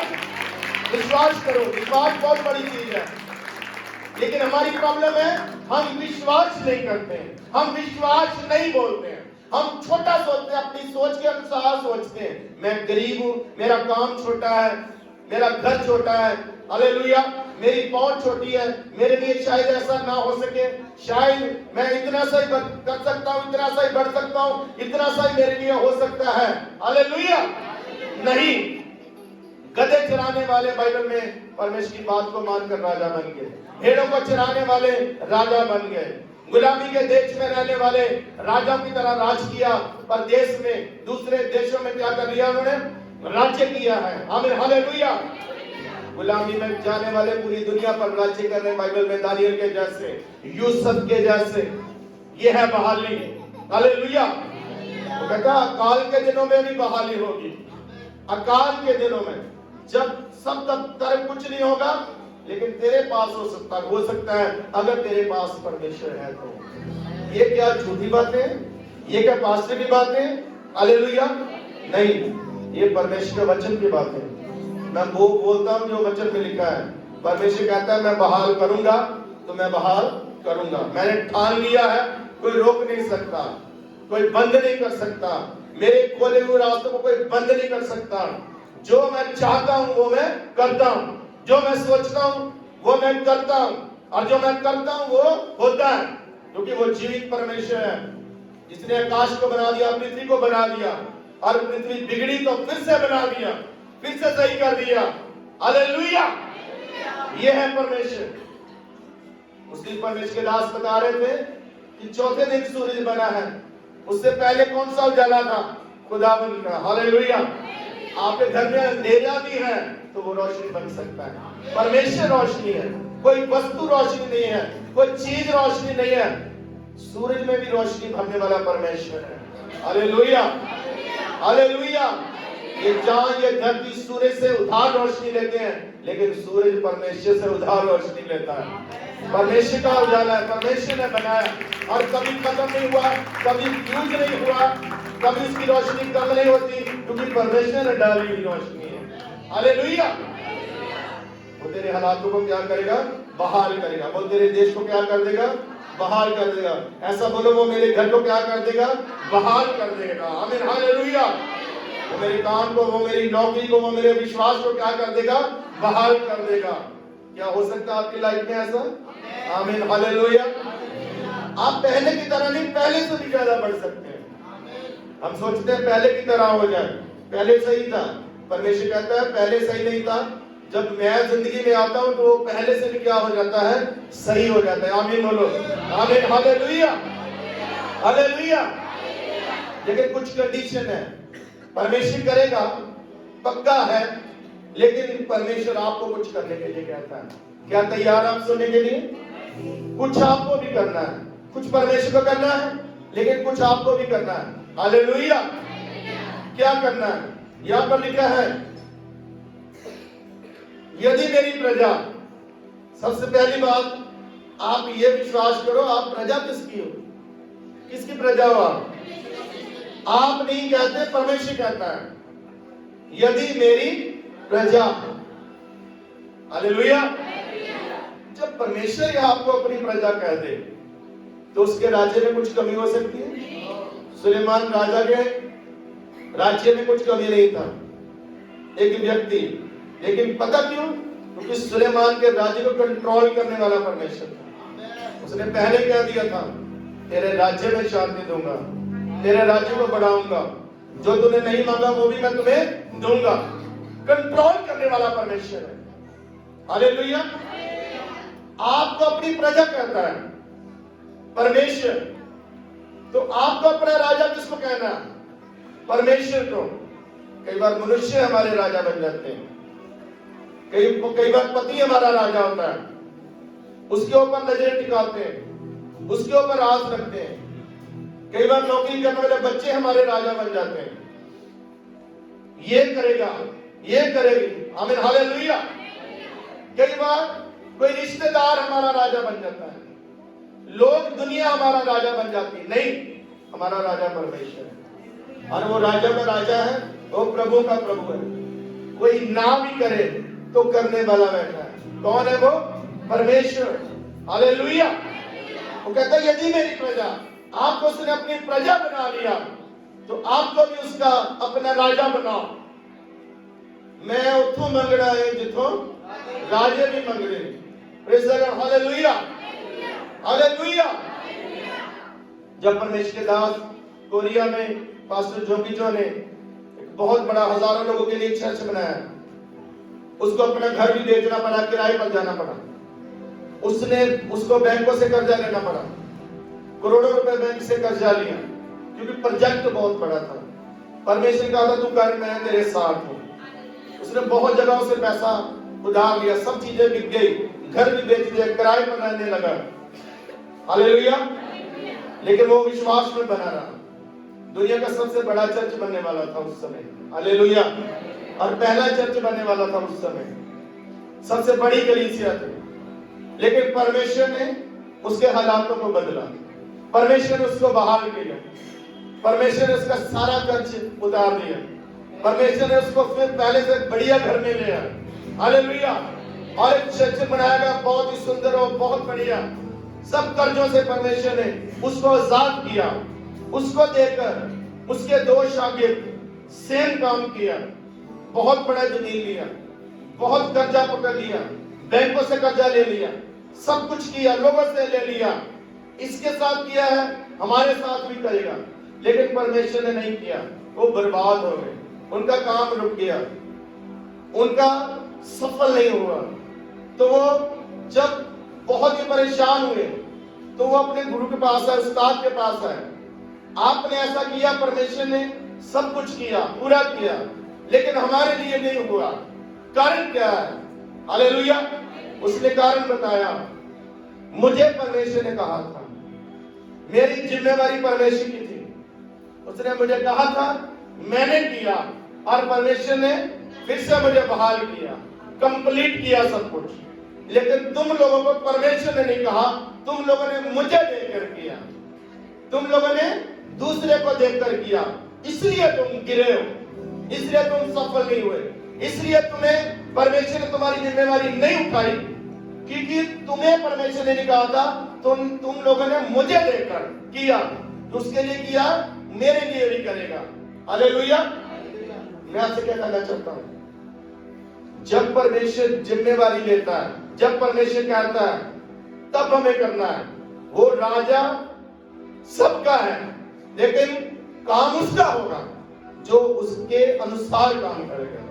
विश्वास करो, विश्वास बहुत बड़ी चीज है, लेकिन हमारी प्रॉब्लम है हम विश्वास नहीं करते हैं, हम विश्वास नहीं बोलते हैं, हम छोटा सोचते हैं, अपनी सोच के अनुसार सोचते हैं। मैं गरीब हूं, मेरा काम छोटा है, मेरा घर छोटा है, हालेलुया, मेरी पहुंच छोटी है, मेरे लिए शायद ऐसा ना हो सके, शायद मैं इतना सा ही कर सकता हूं, इतना सा ही बढ़ सकता हूं, इतना सा ही मेरे लिए हो सकता है, हालेलुया। नहीं, गधे चराने वाले बाइबल में परमेश्वर की बात को मानकर राजा बन गए, भेड़ों को चराने वाले राजा बन गए, गुलामी के देश में रहने वाले राजा की तरह राज किया, पर देश में दूसरे देशों में क्या कर लिया उन्होंने, राज्य किया है, आमीन, हालेलुया। गुलामी में जाने वाले पूरी दुनिया पर राज्य कर रहे, बाइबल में दानियल के जैसे, यूसुफ के जैसे, ये है बहाली, हालेलुया। वो कहता काल के दिनों में भी बहाली होगी, अकाल के दिनों में जब सब तब तरफ कुछ नहीं होगा, लेकिन तेरे पास हो सकता है अगर तेरे पास परमेश्वर है तो। ये क्या झूठी बातें हैं? ये क्या पास्टर की बातें? हालेलुया नहीं, ये परमेश्वर के वचन की बात है। मैं वो बोलता हूँ जो वचन में लिखा है। परमेश्वर कहता है मैं बहाल करूंगा तो मैं बहाल करूंगा। मैंने ठान लिया है, कोई रोक नहीं सकता, कोई बंद नहीं कर सकता। मेरे खोले हुए रास्तों को कोई बंद नहीं कर सकता। जो मैं चाहता हूं वो मैं करता हूं, जो मैं सोचता हूं वो मैं करता हूं, और जो मैं करता हूं वो होता है, क्योंकि वो जीवित परमेश्वर है जिसने आकाश को बना दिया, पृथ्वी को बना दिया, और पृथ्वी बिगड़ी तो फिर से बना दिया, फिर से सही कर दिया। हालेलुया, ये है परमेश्वर। उस दिन परमेश्वर के दास बता रहे थे कि चौथे दिन सूरज बना है, उससे पहले कौन सा उजाला था? खुदावंद का। हालेलुया, आपके घर में अंधेरा भी है तो वो रोशनी बन सकता है। परमेश्वर रोशनी है, कोई वस्तु रोशनी नहीं है, कोई चीज रोशनी नहीं है। सूरज में भी रोशनी भरने वाला परमेश्वर है। Hallelujah, hallelujah. ये चांद, ये धरती सूरज से उधार रोशनी लेते हैं, लेकिन सूरज परमेश्वर से उधार रोशनी लेता है। परमेश्वर का उजाला है, परमेश्वर ने बनाया, और कभी खत्म नहीं हुआ, कभी फ्यूज नहीं हुआ, कभी उसकी रोशनी कम नहीं होती, क्योंकि परमेश्वर ने डाली हुई रोशनी है। हालेलुया। वो तेरे हालातों को क्या करेगा? बहाल करेगा। वो तेरे देश को क्या कर देगा? बहाल कर देगा। ऐसा बोलो, वो मेरे घर को क्या कर देगा? बहाल कर देगा। आमीन, हालेलुया। वो मेरे काम को, वो मेरी नौकरी को, वो मेरे विश्वास को क्या कर देगा? बहाल कर देगा। क्या हो सकता है आपकी लाइफ में ऐसा? आमीन, हालेलुया। आप पहले की तरह नहीं, पहले से भी ज्यादा बढ़ सकते हैं। हम सोचते हैं पहले की तरह हो जाए, पहले सही था। परमेश्वर कहता है पहले सही नहीं था। जब मैं जिंदगी में आता हूं तो वो पहले से भी क्या हो जाता है? सही हो जाता है। आमीन बोलो, आमीन, हालेलुया, हालेलुया। लेकिन कुछ कंडीशन है, परमेश्वर करेगा, पक्का है, लेकिन परमेश्वर आपको कुछ करने के लिए कहता है। क्या तैयार आप सुनने के लिए? कुछ आपको भी करना है, कुछ परमेश्वर को करना है, लेकिन कुछ आपको भी करना है। हालेलुया। क्या करना है? यहां पर लिखा है, यदि मेरी प्रजा, सबसे पहली बात आप ये विश्वास करो, आप प्रजा किसकी हो? किसकी प्रजा हो आप नहीं कहते, परमेश्वर कहता है यदि मेरी प्रजा। हालेलुया। जब परमेश्वर आपको अपनी प्रजा कह दे तो उसके राज्य में कुछ कमी हो सकती है? सुलेमान राजा के राज्य में कुछ कमी नहीं था, एक व्यक्ति, लेकिन पता क्यों? क्योंकि सुलेमान के राज्य को कंट्रोल करने वाला परमेश्वर था। उसने पहले कह दिया था तेरे राज्य में शांति दूंगा, तेरे राज्य को बढ़ाऊंगा, जो तूने नहीं मांगा वो भी मैं तुम्हें दूंगा। कंट्रोल करने वाला परमेश्वर है। हालेलुया। आपको अपनी प्रजा कहता है परमेश्वर, तो आपको अपना राजा किसको कहना है? परमेश्वर को। कई बार मनुष्य हमारे राजा बन जाते हैं, कई बार पति हमारा राजा होता है, उसके ऊपर नजरें टिकाते हैं, उसके ऊपर आस रखते हैं। कई बार नौकरी करने वाले बच्चे हमारे राजा बन जाते हैं, ये करेगा, ये करेगी। आमीन, हालेलुया। कई बार कोई रिश्तेदार हमारा राजा बन जाता है, लोग, दुनिया हमारा राजा बन जाती है। नहीं, हमारा राजा परमेश्वर है, और वो राजा का राजा है, वो प्रभु का प्रभु है। कोई ना भी करे तो करने वाला बैठा है। कौन है वो? परमेश्वर। हालेलुया। वो कहता है यदि मेरी प्रजा, आपको उसने अपनी प्रजा बना लिया तो आपको भी उसका अपना राजा बनाओ। मैं उठू मंगड़ा है जिथों राजे भी मंगड़े। Praise the lord. Hallelujah, hallelujah. जब परमेश्वर के दास कोरिया में पास्टर जोगिजो ने एक बहुत बड़ा हजारों लोगों के लिए चर्च बनाया, उसको अपना घर भी बेचना पड़ा, किराए पर जाना पड़ा, उसको बैंकों से कर्जा लेना पड़ा, करोड़ों रुपए बैंक से कर्जा लिया, क्योंकि प्रोजेक्ट बहुत बड़ा था। परमेश्वर कहा था तू कर, मैं तेरे साथ हूं। उसने बहुत जगहों से पैसा उधार लिया, सब चीजें बिक गई, घर भी बेच दिया, किराए पर रहने लगा। हालेलुया। लेकिन वो विश्वास में बना रहा। दुनिया का सबसे बड़ा चर्च बनने वाला था उस समय। हालेलुया। और पहला चर्च बनने वाला था उस समय, सबसे बड़ी कलीसिया थी। लेकिन परमेश्वर ने उसके हालातों को बदला, परमेश्वर ने उसको बहाल किया, परमेश्वर ने उसका सारा कर्ज उतार दिया, परमेश्वर ने उसको फिर पहले से बढ़िया घर में ले आया। हालेलुया। और एक चर्च बनाया गया, बहुत ही सुंदर और बहुत बढ़िया। सब कर्जों से परमेश्वर ने उसको आजाद किया। उसको देकर उसके 2 शागिर्द सेम काम किया, बहुत बड़ा जमीन लिया, बहुत कर्जा पकड़ लिया, बैंकों से कर्जा ले लिया, सब कुछ किया, लोगों से ले लिया। इसके साथ किया है, हमारे साथ भी करेगा। लेकिन परमेश्वर ने नहीं किया, वो बर्बाद हो गए, उनका काम रुक गया, उनका सफल नहीं हुआ। तो वो जब बहुत ही परेशान हुए तो वो अपने गुरु के पास आए, उस्ताद के पास आए। आपने ऐसा किया, परमेश्वर ने सब कुछ किया, पूरा किया, लेकिन हमारे लिए नहीं हुआ, कारण क्या है? हालेलुया। उसने कारण बताया, मुझे परमेश्वर ने कहा था, मेरी जिम्मेवारी परमेश्वर की थी, उसने मुझे कहा था, मैंने किया, और परमेश्वर ने फिर से मुझे बहाल किया, कंप्लीट किया सब कुछ। लेकिन तुम लोगों को परमेश्वर ने नहीं कहा, तुम लोगों ने मुझे देखकर किया, तुम लोगों ने दूसरे को देखकर किया, इसलिए तुम गिरे हो, इसलिए तुम सफल नहीं हुए, इसलिए तुम्हें परमेश्वर ने तुम्हारी जिम्मेवारी नहीं उठाई, क्योंकि तुम्हें परमेश्वर ने नहीं कहा था, तुम लोगों ने मुझे देखकर किया, तो उसके लिए किया, मेरे लिए भी करेगा। हालेलुया। मैं आपसे क्या कहना चाहता हूं, जब परमेश्वर जिम्मेवारी लेता है, जब परमेश्वर कहता है, तब हमें करना है। वो राजा सबका है, लेकिन काम उसका होगा जो उसके अनुसार काम करेगा,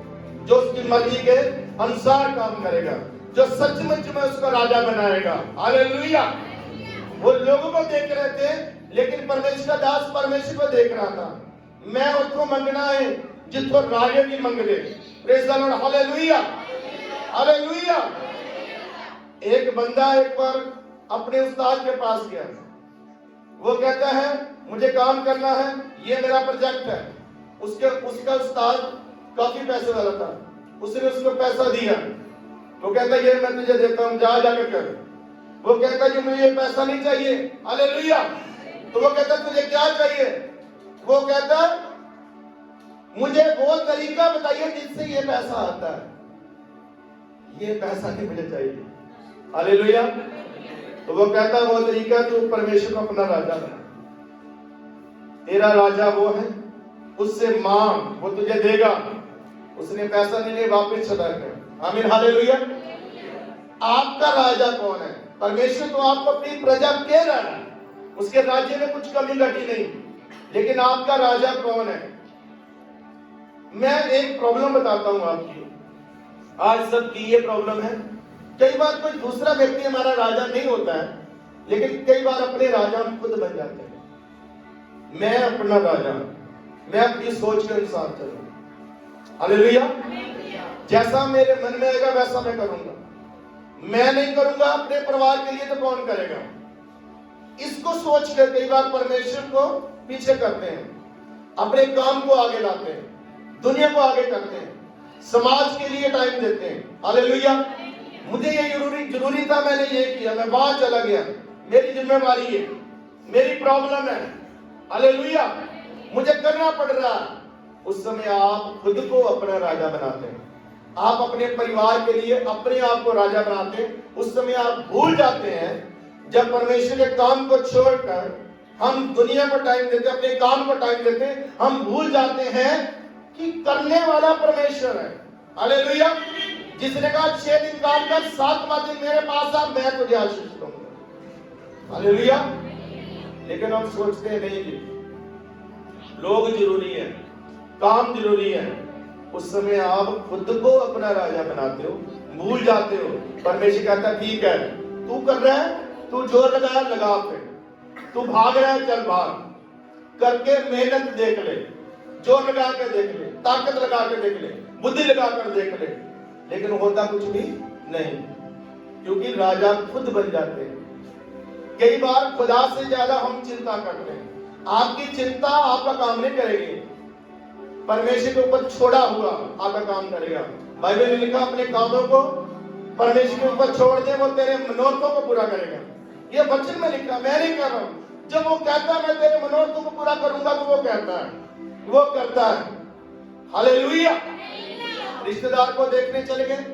जो उसकी मर्जी के अनुसार काम करेगा, जो सचमुच में उसको राजा बनाएगा। हालेलुया। वो लोगों को देख रहे थे, लेकिन परमेश्वर का दास परमेश्वर को देख रहा था। मैं उसको मंगना है जिसको राजा भी मंग ले। Praise the lord. Hallelujah. Hallelujah. एक बंदा एक बार अपने उस्ताद के पास गया, वो कहता है, मुझे काम करना है, ये मेरा प्रोजेक्ट है। उसका उस्ताद काफी पैसे वाला था, उसने उसको पैसा दिया। वो कहता है, ये मैं तुझे देता हूं, जा जाकर कर। वो कहता है कि मुझे ये पैसा नहीं चाहिए। हालेलुया। तो वो कहता है, तुझे क्या चाहिए? वो कहता है, मुझे वो तरीका बताइए जिससे ये पैसा आता है, ये पैसा नहीं मुझे चाहिए। हालेलुया। तो वो कहता है, वो तरीका तू परमेश्वर को अपना राजा बना, तेरा राजा वो है, उससे मांग, वो तुझे देगा। उसने पैसा नहीं लिया, वापस चला गया। आमीन। हालेलुया। आपका राजा कौन है? परमेश्वर तो आपको अपनी प्रजा कह रहा है, उसके राज्य में कुछ कमी घटी नहीं, लेकिन आपका राजा कौन है? मैं एक प्रॉब्लम बताता हूं आपकी, आज सबकी ये प्रॉब्लम है। कई बार कोई दूसरा व्यक्ति हमारा राजा नहीं होता है, लेकिन कई बार अपने राजा हम खुद बन जाते हैं। मैं अपना राजा, मैं अपनी सोच के अनुसार चलूं। हालेलुया। जैसा मेरे मन में आएगा वैसा मैं करूंगा। मैं नहीं करूंगा अपने परिवार के लिए तो कौन करेगा? इसको सोच कर कई बार परमेश्वर को पीछे करते हैं, अपने काम को आगे लाते हैं, दुनिया को आगे करते हैं, समाज के लिए टाइम देते हैं। हालेलुया। मुझे ये जरूरी था, मैंने ये किया, मैं वहां चला गया, मेरी जिम्मेवारी है, मेरी प्रॉब्लम है। हालेलुया। मुझे करना पड़ रहा है। उस समय आप खुद को अपना राजा बनाते हैं, आप अपने परिवार के लिए अपने आप को राजा बनाते हैं। उस समय आप भूल जाते हैं, जब परमेश्वर के काम को छोड़कर हम दुनिया को टाइम देते हैं, अपने काम को टाइम देते हैं, हम भूल जाते हैं कि करने वाला परमेश्वर है। हालेलुया। जिसने कहा 6 दिन काम कर, 7वां दिन मेरे पास आ, मैं तुझे आशीष दूंगा। हालेलुया। लेकिन हम सोचते हैं नहीं जी, लोग जरूरी है, काम जरूरी है। उस समय आप खुद को अपना राजा बनाते हो, भूल जाते हो। परमेश्वर कहता ठीक है, तू कर रहा है, तू जोर लगाया लगा पे, तू भाग रहा है चल भाग, करके मेहनत देख ले, जोर लगा के देख ले, ताकत लगा के देख ले, बुद्धि लगा कर देख ले, लेकिन होता कुछ भी नहीं, क्योंकि राजा खुद बन जाते हैं। कई बार खुदा से ज्यादा हम चिंता करते हैं। आपकी चिंता आपका काम नहीं करेगी, परमेश्वर के ऊपर छोड़ा हुआ आपका काम करेगा। बाइबल में लिखा अपने कामों को परमेश्वर के ऊपर छोड़ दे, वो तेरे मनोरथों को पूरा करेगा। ये वचन में लिखा, मैं नहीं कर रहा हूं। जब वो कहता है मैं तेरे मनोरथों को पूरा करूंगा, तो वो कहता है, वो करता है। हालेलुया। रिश्तेदार को देखने चले गए,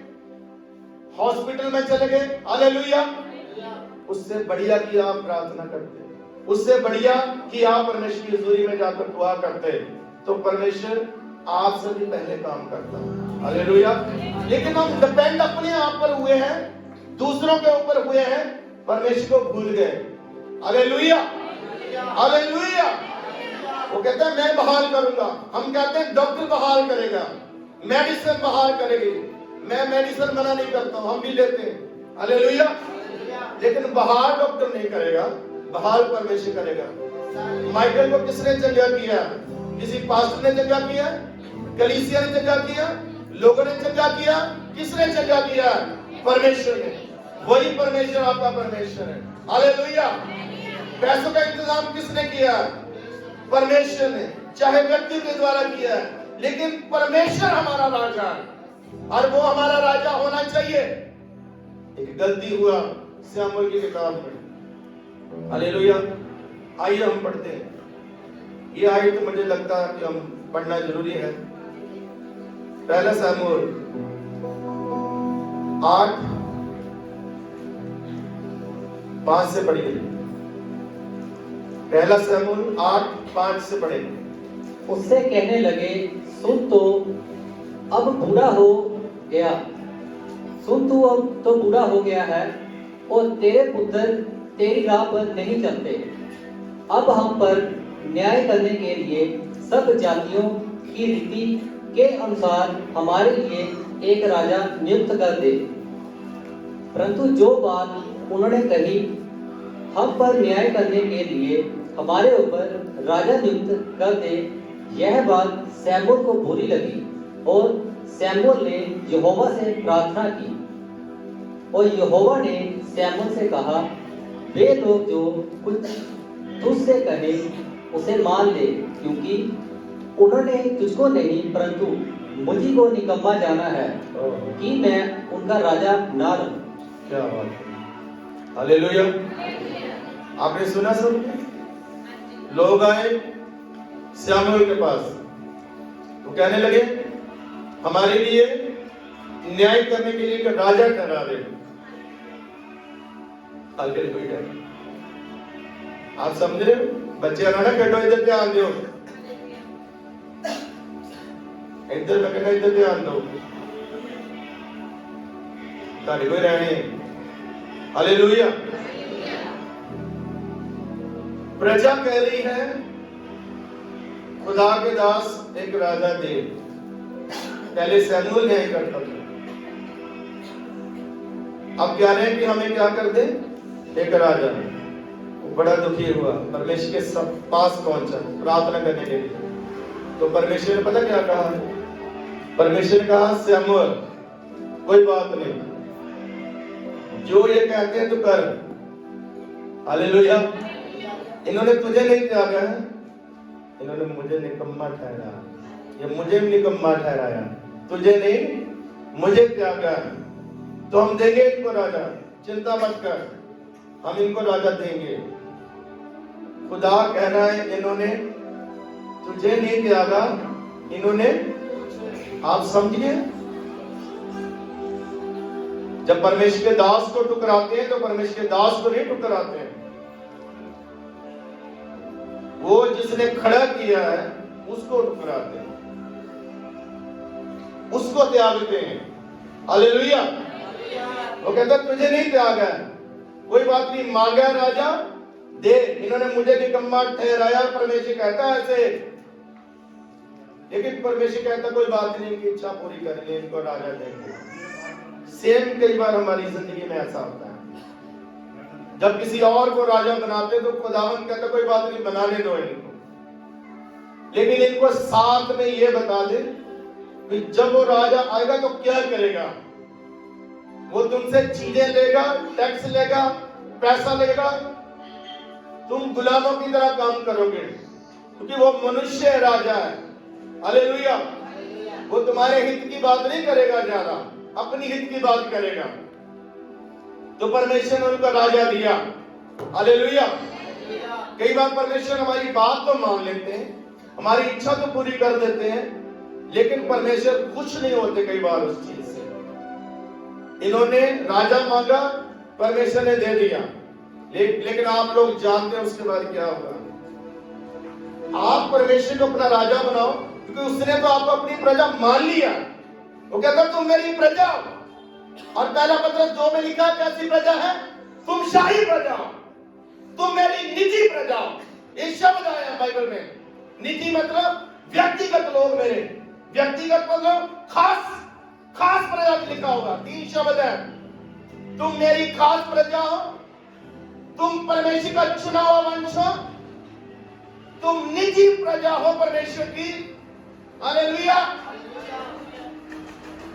हॉस्पिटल में चले गए, हालेलुया। उससे बढ़िया कि आप प्रार्थना करते, उससे बढ़िया कि आप परमेश्वर की हजूरी में जाकर दुआ करते, तो परमेश्वर आपसे भी पहले काम करता है। हालेलुया। लेकिन हम डिपेंड अपने आप पर हुए हैं, दूसरों के ऊपर हुए हैं, परमेश्वर को भूल गए। Hallelujah, hallelujah. वो कहता है मैं बहाल करूंगा, हम कहते हैं डॉक्टर बहाल करेगा, मेडिसिन बहाल करेगी। मैं मेडिसिन मना नहीं करता हूं, हम भी लेते हैं, हालेलुया। लेकिन बहाल डॉक्टर नहीं करेगा, बहाल परमेश्वर करेगा। माइकल को किसने चंगा किया? किसी पास्टर ने चंगा किया? कलीसिया ने चंगा किया? लोगों ने चंगा किया? किसने चंगा किया? परमेश्वर ने। वही परमेश्वर आपका परमेश्वर है, हालेलुया। पैसों का इंतजाम किसने किया? परमेश्वर ने। चाहे व्यक्ति के द्वारा किया है, लेकिन परमेश्वर हमारा राजा है और वो हमारा राजा होना चाहिए। एक गलती हुआ शमूएल की किताब में, हालेलुया। आइए हम पढ़ते हैं। ये आयत तो मुझे लगता है कि हम पढ़ना जरूरी है। पहला शमूएल 8:5 से पढ़िए। पहला शमूएल 8:5 से पढ़ेंगे। उससे कहने लगे, सुन तो अब बूढ़ा हो गया, सुन तू अब तो बूढ़ा हो गया है और तेरे पुत्र तेरी राह पर नहीं चलते। अब हम पर न्याय करने के लिए सब जातियों की रीति के अनुसार हमारे लिए एक राजा नियुक्त कर दे। परंतु जो बात उन्होंने कही, हम पर न्याय करने के लिए हमारे ऊपर राजा नियुक्त कर दे, यह बात शमूएल को बुरी लगी और शमूएल ने यहोवा से प्रार्थना की। और यहोवा ने शमूएल से कहा, वे लोग जो कुछ तुझसे कहे उसे मान ले, क्योंकि उन्होंने तुझको नहीं परंतु मुझी को निकम्मा जाना है कि मैं उनका राजा ना रहूं। क्या बात है, हालेलुया। आपने सुना सब? लोग आए शमूएल के पास, वो कहने लगे हमारे लिए न्याय करने के लिए राजा ठहरा दे। हालेलुया। आप समझ रहे हो? बच्चे ना कटो, इधर ध्यान दो, इधर मैं कहना इधर ध्यान दो, तारे कोई रहने। हालेलुया। प्रजा कह रही है खुदा के दास एक राजा दे। पहले शमूएल न्याय करता था, अब कह रहे हैं कि हमें क्या कर दे, एक राजा। वो बड़ा दुखी हुआ, परमेश्वर के पास पहुंचा प्रार्थना करने के लिए। तो परमेश्वर ने पता क्या कहा? परमेश्वर ने कहा, शमूएल कोई बात नहीं, जो ये कहते हैं तो कर। हालेलुया। इन्होंने तुझे नहीं त्यागा है, इन्होंने मुझे निकम्मा ठहराया। ये मुझे भी निकम्मा ठहराया, तुझे नहीं मुझे त्यागा है। तो हम देंगे इनको राजा, चिंता मत कर, हम इनको राजा देंगे। खुदा कह रहा है इन्होंने तुझे नहीं त्यागा, इन्होंने, आप समझिए, जब परमेश्वर के दास को ठुकराते हैं तो परमेश्वर के दास को नहीं ठुकराते हैं। वो जिसने खड़ा किया है उसको ठुकराते हैं, उसको त्यागते हैं। हालेलुया। वो कहता तुझे नहीं त्यागा है, कोई बात नहीं, मांगा राजा दे। इन्होंने मुझे निकम्मा ठहराया, परमेश्वर कहता है ऐसे। लेकिन परमेश्वर कहता कोई बात नहीं, इनकी इच्छा पूरी करेंगे, इनको राजा देंगे। सेम कई बार हमारी जिंदगी में ऐसा होता है, जब किसी और को राजा बनाते तो खुदावंद कहता कोई बात नहीं, बनाने दो इनको। लेकिन इनको साथ में ये बता दे कि जब वो राजा आएगा तो क्या करेगा। वो तुमसे चीजें लेगा, टैक्स लेगा, पैसा लेगा, तुम गुलामों की तरह काम करोगे, क्योंकि वो मनुष्य राजा है। हालेलुया। वो तुम्हारे हित की बात नहीं करेगा ज्यादा, अपनी हित की बात करेगा। तो परमेश्वर ने उनको राजा दिया। हालेलुया। कई बार परमेश्वर हमारी बात तो मान लेते हैं, हमारी इच्छा तो पूरी कर देते हैं, लेकिन परमेश्वर खुश नहीं होते कई बार उस चीज से। इन्होंने राजा मांगा, परमेश्वर ने दे दिया, लेकिन आप लोग जानते हैं उसके बाद क्या होगा। आप परमेश्वर को अपना राजा बनाओ, क्योंकि उसने तो आपको अपनी प्रजा मान लिया। वो कहता तुम मेरी प्रजा हो। और पहला पत्रस 2 में लिखा कैसी प्रजा है? तुम शाही प्रजा हो, तुम मेरी निजी प्रजा हो। ये शब्द आया बाइबल में। निजी मतलब व्यक्तिगत लोग मेरे, व्यक्तिगत मतलब खास प्रजा लिखा होगा। 3 शब्द है। तुम मेरी खास प्रजा हो, तुम परमेश्वर का चुना हुआ वंश हो, तुम निजी प्रजा हो परमेश्वर की। हालेलुया।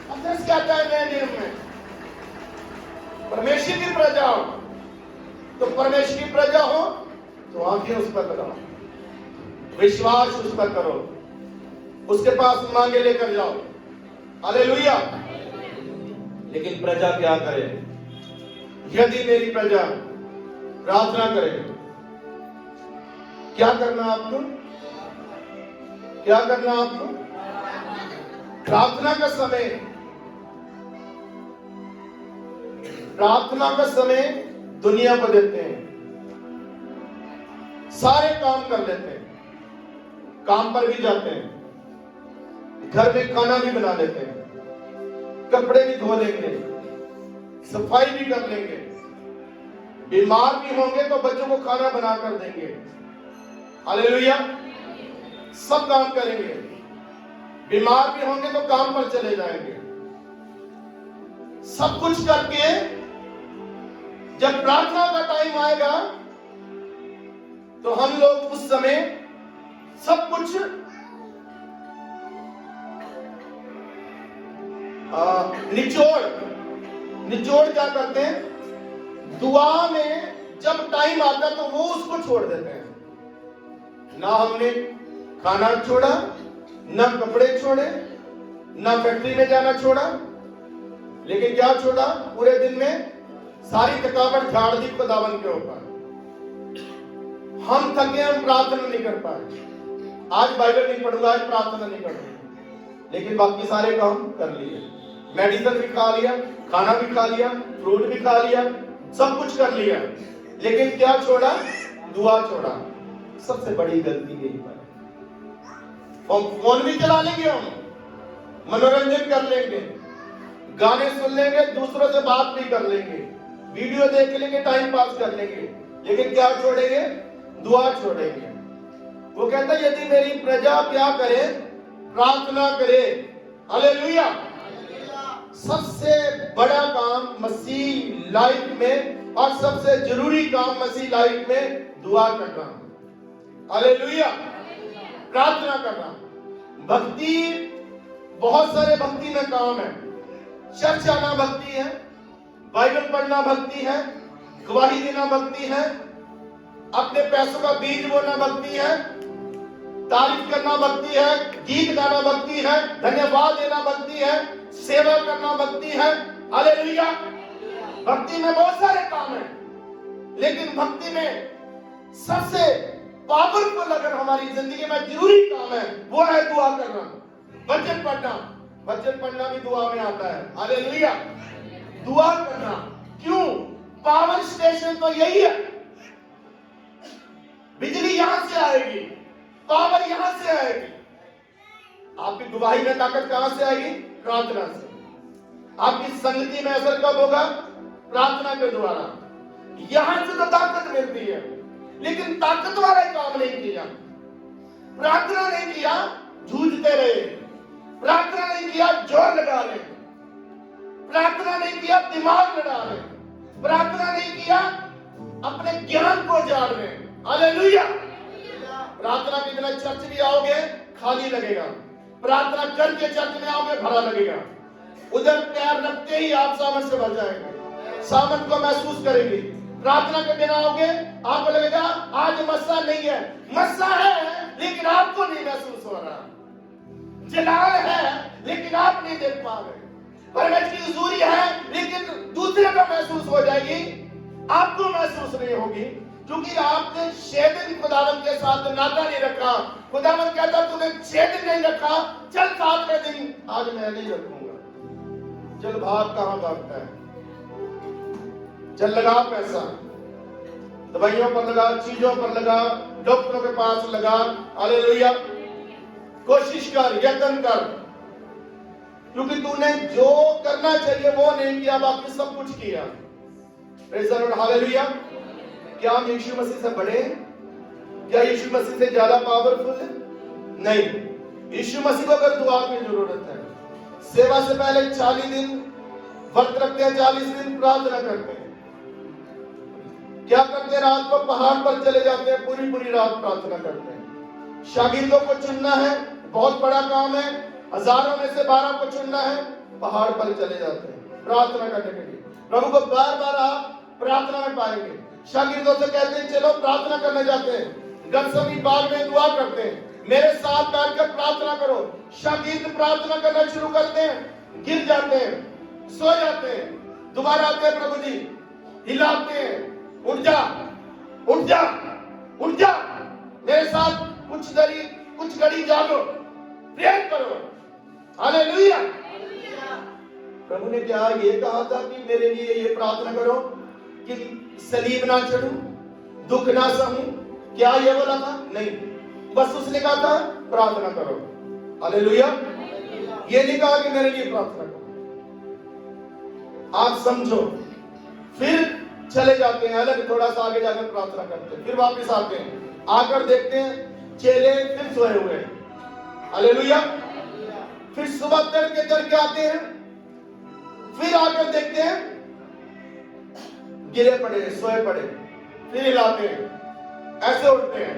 पत्रस कहता है नए नियम में परमेश्वर की प्रजा हो, तो परमेश्वर की प्रजा हो तो आंखें उस पर लगाओ, विश्वास उस पर करो, उसके पास मांगे लेकर जाओ। हालेलुया। लेकिन प्रजा क्या करे? यदि मेरी प्रजा प्रार्थना करे, क्या करना आपको? क्या करना आपको? प्रार्थना का समय, प्रार्थना का समय दुनिया को देते हैं, सारे काम कर लेते हैं, काम पर भी जाते हैं, घर में खाना भी बना लेते हैं, कपड़े भी धो लेंगे, सफाई भी कर लेंगे, बीमार भी होंगे तो बच्चों को खाना बना कर देंगे। हालेलुया। सब काम करेंगे, बीमार भी होंगे तो काम पर चले जाएंगे। सब कुछ करके जब प्रार्थना का टाइम आएगा तो हम लोग उस समय सब कुछ निचोड़ क्या करते हैं? दुआ में जब टाइम आता तो वो उसको छोड़ देते हैं। ना हमने खाना छोड़ा, ना कपड़े छोड़े, ना फैक्ट्री में जाना छोड़ा, लेकिन क्या छोड़ा? पूरे दिन में सारी थकावट झाड़ दी खुदावन के ऊपर। हम थके, हम प्रार्थना नहीं कर पाए। आज बाइबल नहीं पढ़ूंगा, आज प्रार्थना नहीं करूंगा, लेकिन बाकी सारे काम कर लिए। मेडिसिन भी खा लिया, खाना भी खा लिया, फ्रूट भी खा लिया, सब कुछ कर लिया, लेकिन क्या छोड़ा? दुआ छोड़ा। सबसे बड़ी गलती यही पर है। फोन भी चला लेंगे, हम मनोरंजन कर लेंगे, गाने सुन लेंगे, दूसरों से बात भी कर लेंगे, वीडियो देख लेंगे, टाइम पास कर लेंगे, लेकिन क्या छोड़ेंगे? दुआ छोड़ेंगे। वो कहता है यदि मेरी प्रजा क्या करे? प्रार्थना करे। हालेलुया। सबसे बड़ा काम मसीह लाइफ में और सबसे जरूरी काम मसीह लाइफ में दुआ करना, हालेलुया, प्रार्थना करना। भक्ति, बहुत सारे भक्ति में काम है। चर्च आना भक्ति है, बाइबल पढ़ना भक्ति है, गवाही देना भक्ति है, अपने पैसों का बीज बोना भक्ति है, तारीफ करना भक्ति है, गीत गाना भक्ति है, धन्यवाद देना भक्ति है, सेवा करना भक्ति है। हालेलुया। भक्ति में बहुत सारे काम हैं, लेकिन भक्ति में सबसे पावरफुल अगर हमारी जिंदगी में जरूरी काम है वो है दुआ करना, वचन पढ़ना। वचन पढ़ना भी दुआ में आता है। हालेलुया। दुआ करना क्यों? पावर स्टेशन तो यही है। बिजली यहां से आएगी, पावर यहां से आएगी। आपकी गवाही में ताकत कहां से आएगी? प्रार्थना से। आपकी संगति में असर कब होगा? प्रार्थना के द्वारा। यहां से तो ताकत मिलती है, लेकिन ताकत वाला काम नहीं किया, प्रार्थना नहीं किया, जूझते रहे, प्रार्थना नहीं किया, जोर लगा रहे, प्रार्थना नहीं किया, दिमाग लड़ा रहे, प्रार्थना नहीं किया, अपने ज्ञान को जान रहे। हालेलुया। प्रार्थना के बिना चर्च भी आओगे खाली लगेगा, प्रार्थना करके चर्च में आओगे भरा लगेगा। उधर पैर रखते ही आप सामर्थ से भर जाएंगे, सामर्थ को महसूस करेंगे। प्रार्थना के बिना आओगे आपको लगेगा आज मस्सा नहीं है, मस्सा है लेकिन आपको नहीं महसूस हो रहा। जलाल है लेकिन आप नहीं देख पा रहे, परमेश्वर की हुजूरी है लेकिन दूसरे को महसूस हो जाएगी, आपको महसूस नहीं होगी, क्योंकि आपने 6 दिन खुदावंद के साथ नाता नहीं रखा। खुदावंद कहता तूने 6 दिन नहीं रखा, चल 7वें दिन आज मैं नहीं रखूंगा। चल भाग, कहां भागता है? चल लगा पैसा, दवाइयों पर लगा, चीजों पर लगा, डॉक्टरों के पास लगा, हालेलुया, कोशिश कर, यत्न कर, क्योंकि तूने जो करना चाहिए वो नहीं किया, बाकी सब कुछ किया। Praise the lord, hallelujah. क्या हम यीशु मसीह से बड़े हैं? क्या यीशु मसीह से ज्यादा पावरफुल है? नहीं। यीशु मसीह को अगर दुआ की जरूरत है, सेवा से पहले 40 दिन व्रत रखते हैं, 40 दिन प्रार्थना करते हैं। क्या करते हैं? रात को पहाड़ पर चले जाते हैं, पूरी रात प्रार्थना करते हैं। शागिर्दों को चुनना है, बहुत बड़ा काम है, हजारों में से 12 को चुनना है, पहाड़ पर चले जाते हैं प्रार्थना करने के लिए। प्रभु को बार-बार आप प्रार्थना में पाएंगे। शागिर्दों से कहते हैं चलो प्रार्थना करने जाते हैं, गमसमी बाग में दुआ करते हैं, मेरे साथ बैठकर प्रार्थना करो। शागिर्द प्रार्थना करना शुरू करते हैं, गिर जाते हैं, सो जाते हैं, दोबारा आते हैं, प्रभु जी हिलाते हैं, उठ जा, उठ जा, उठ जा, मेरे साथ कुछ घड़ी जागो, प्रेयर करो, हालेलुया। प्रभु ने क्या ये कहा था कि मेरे लिए ये प्रार्थना करो कि सलीब ना चढ़ूं, दुख ना सहूं? क्या ये बोला था? नहीं, बस उसने कहा था प्रार्थना करो, हालेलुया। ये नहीं कहा कि मेरे लिए प्रार्थना करो। आप समझो, फिर चले जाते हैं अलग, थोड़ा सा आगे जाकर प्रार्थना करते हैं, फिर वापस आते हैं, आकर देखते हैं चेले फिर सोए हुए हैं, हालेलुया। फिर सुबह तड़के आते हैं, फिर आकर देखते हैं गिरे पड़े, सोए पड़े, फिर हिलाते हैं, ऐसे उठते हैं,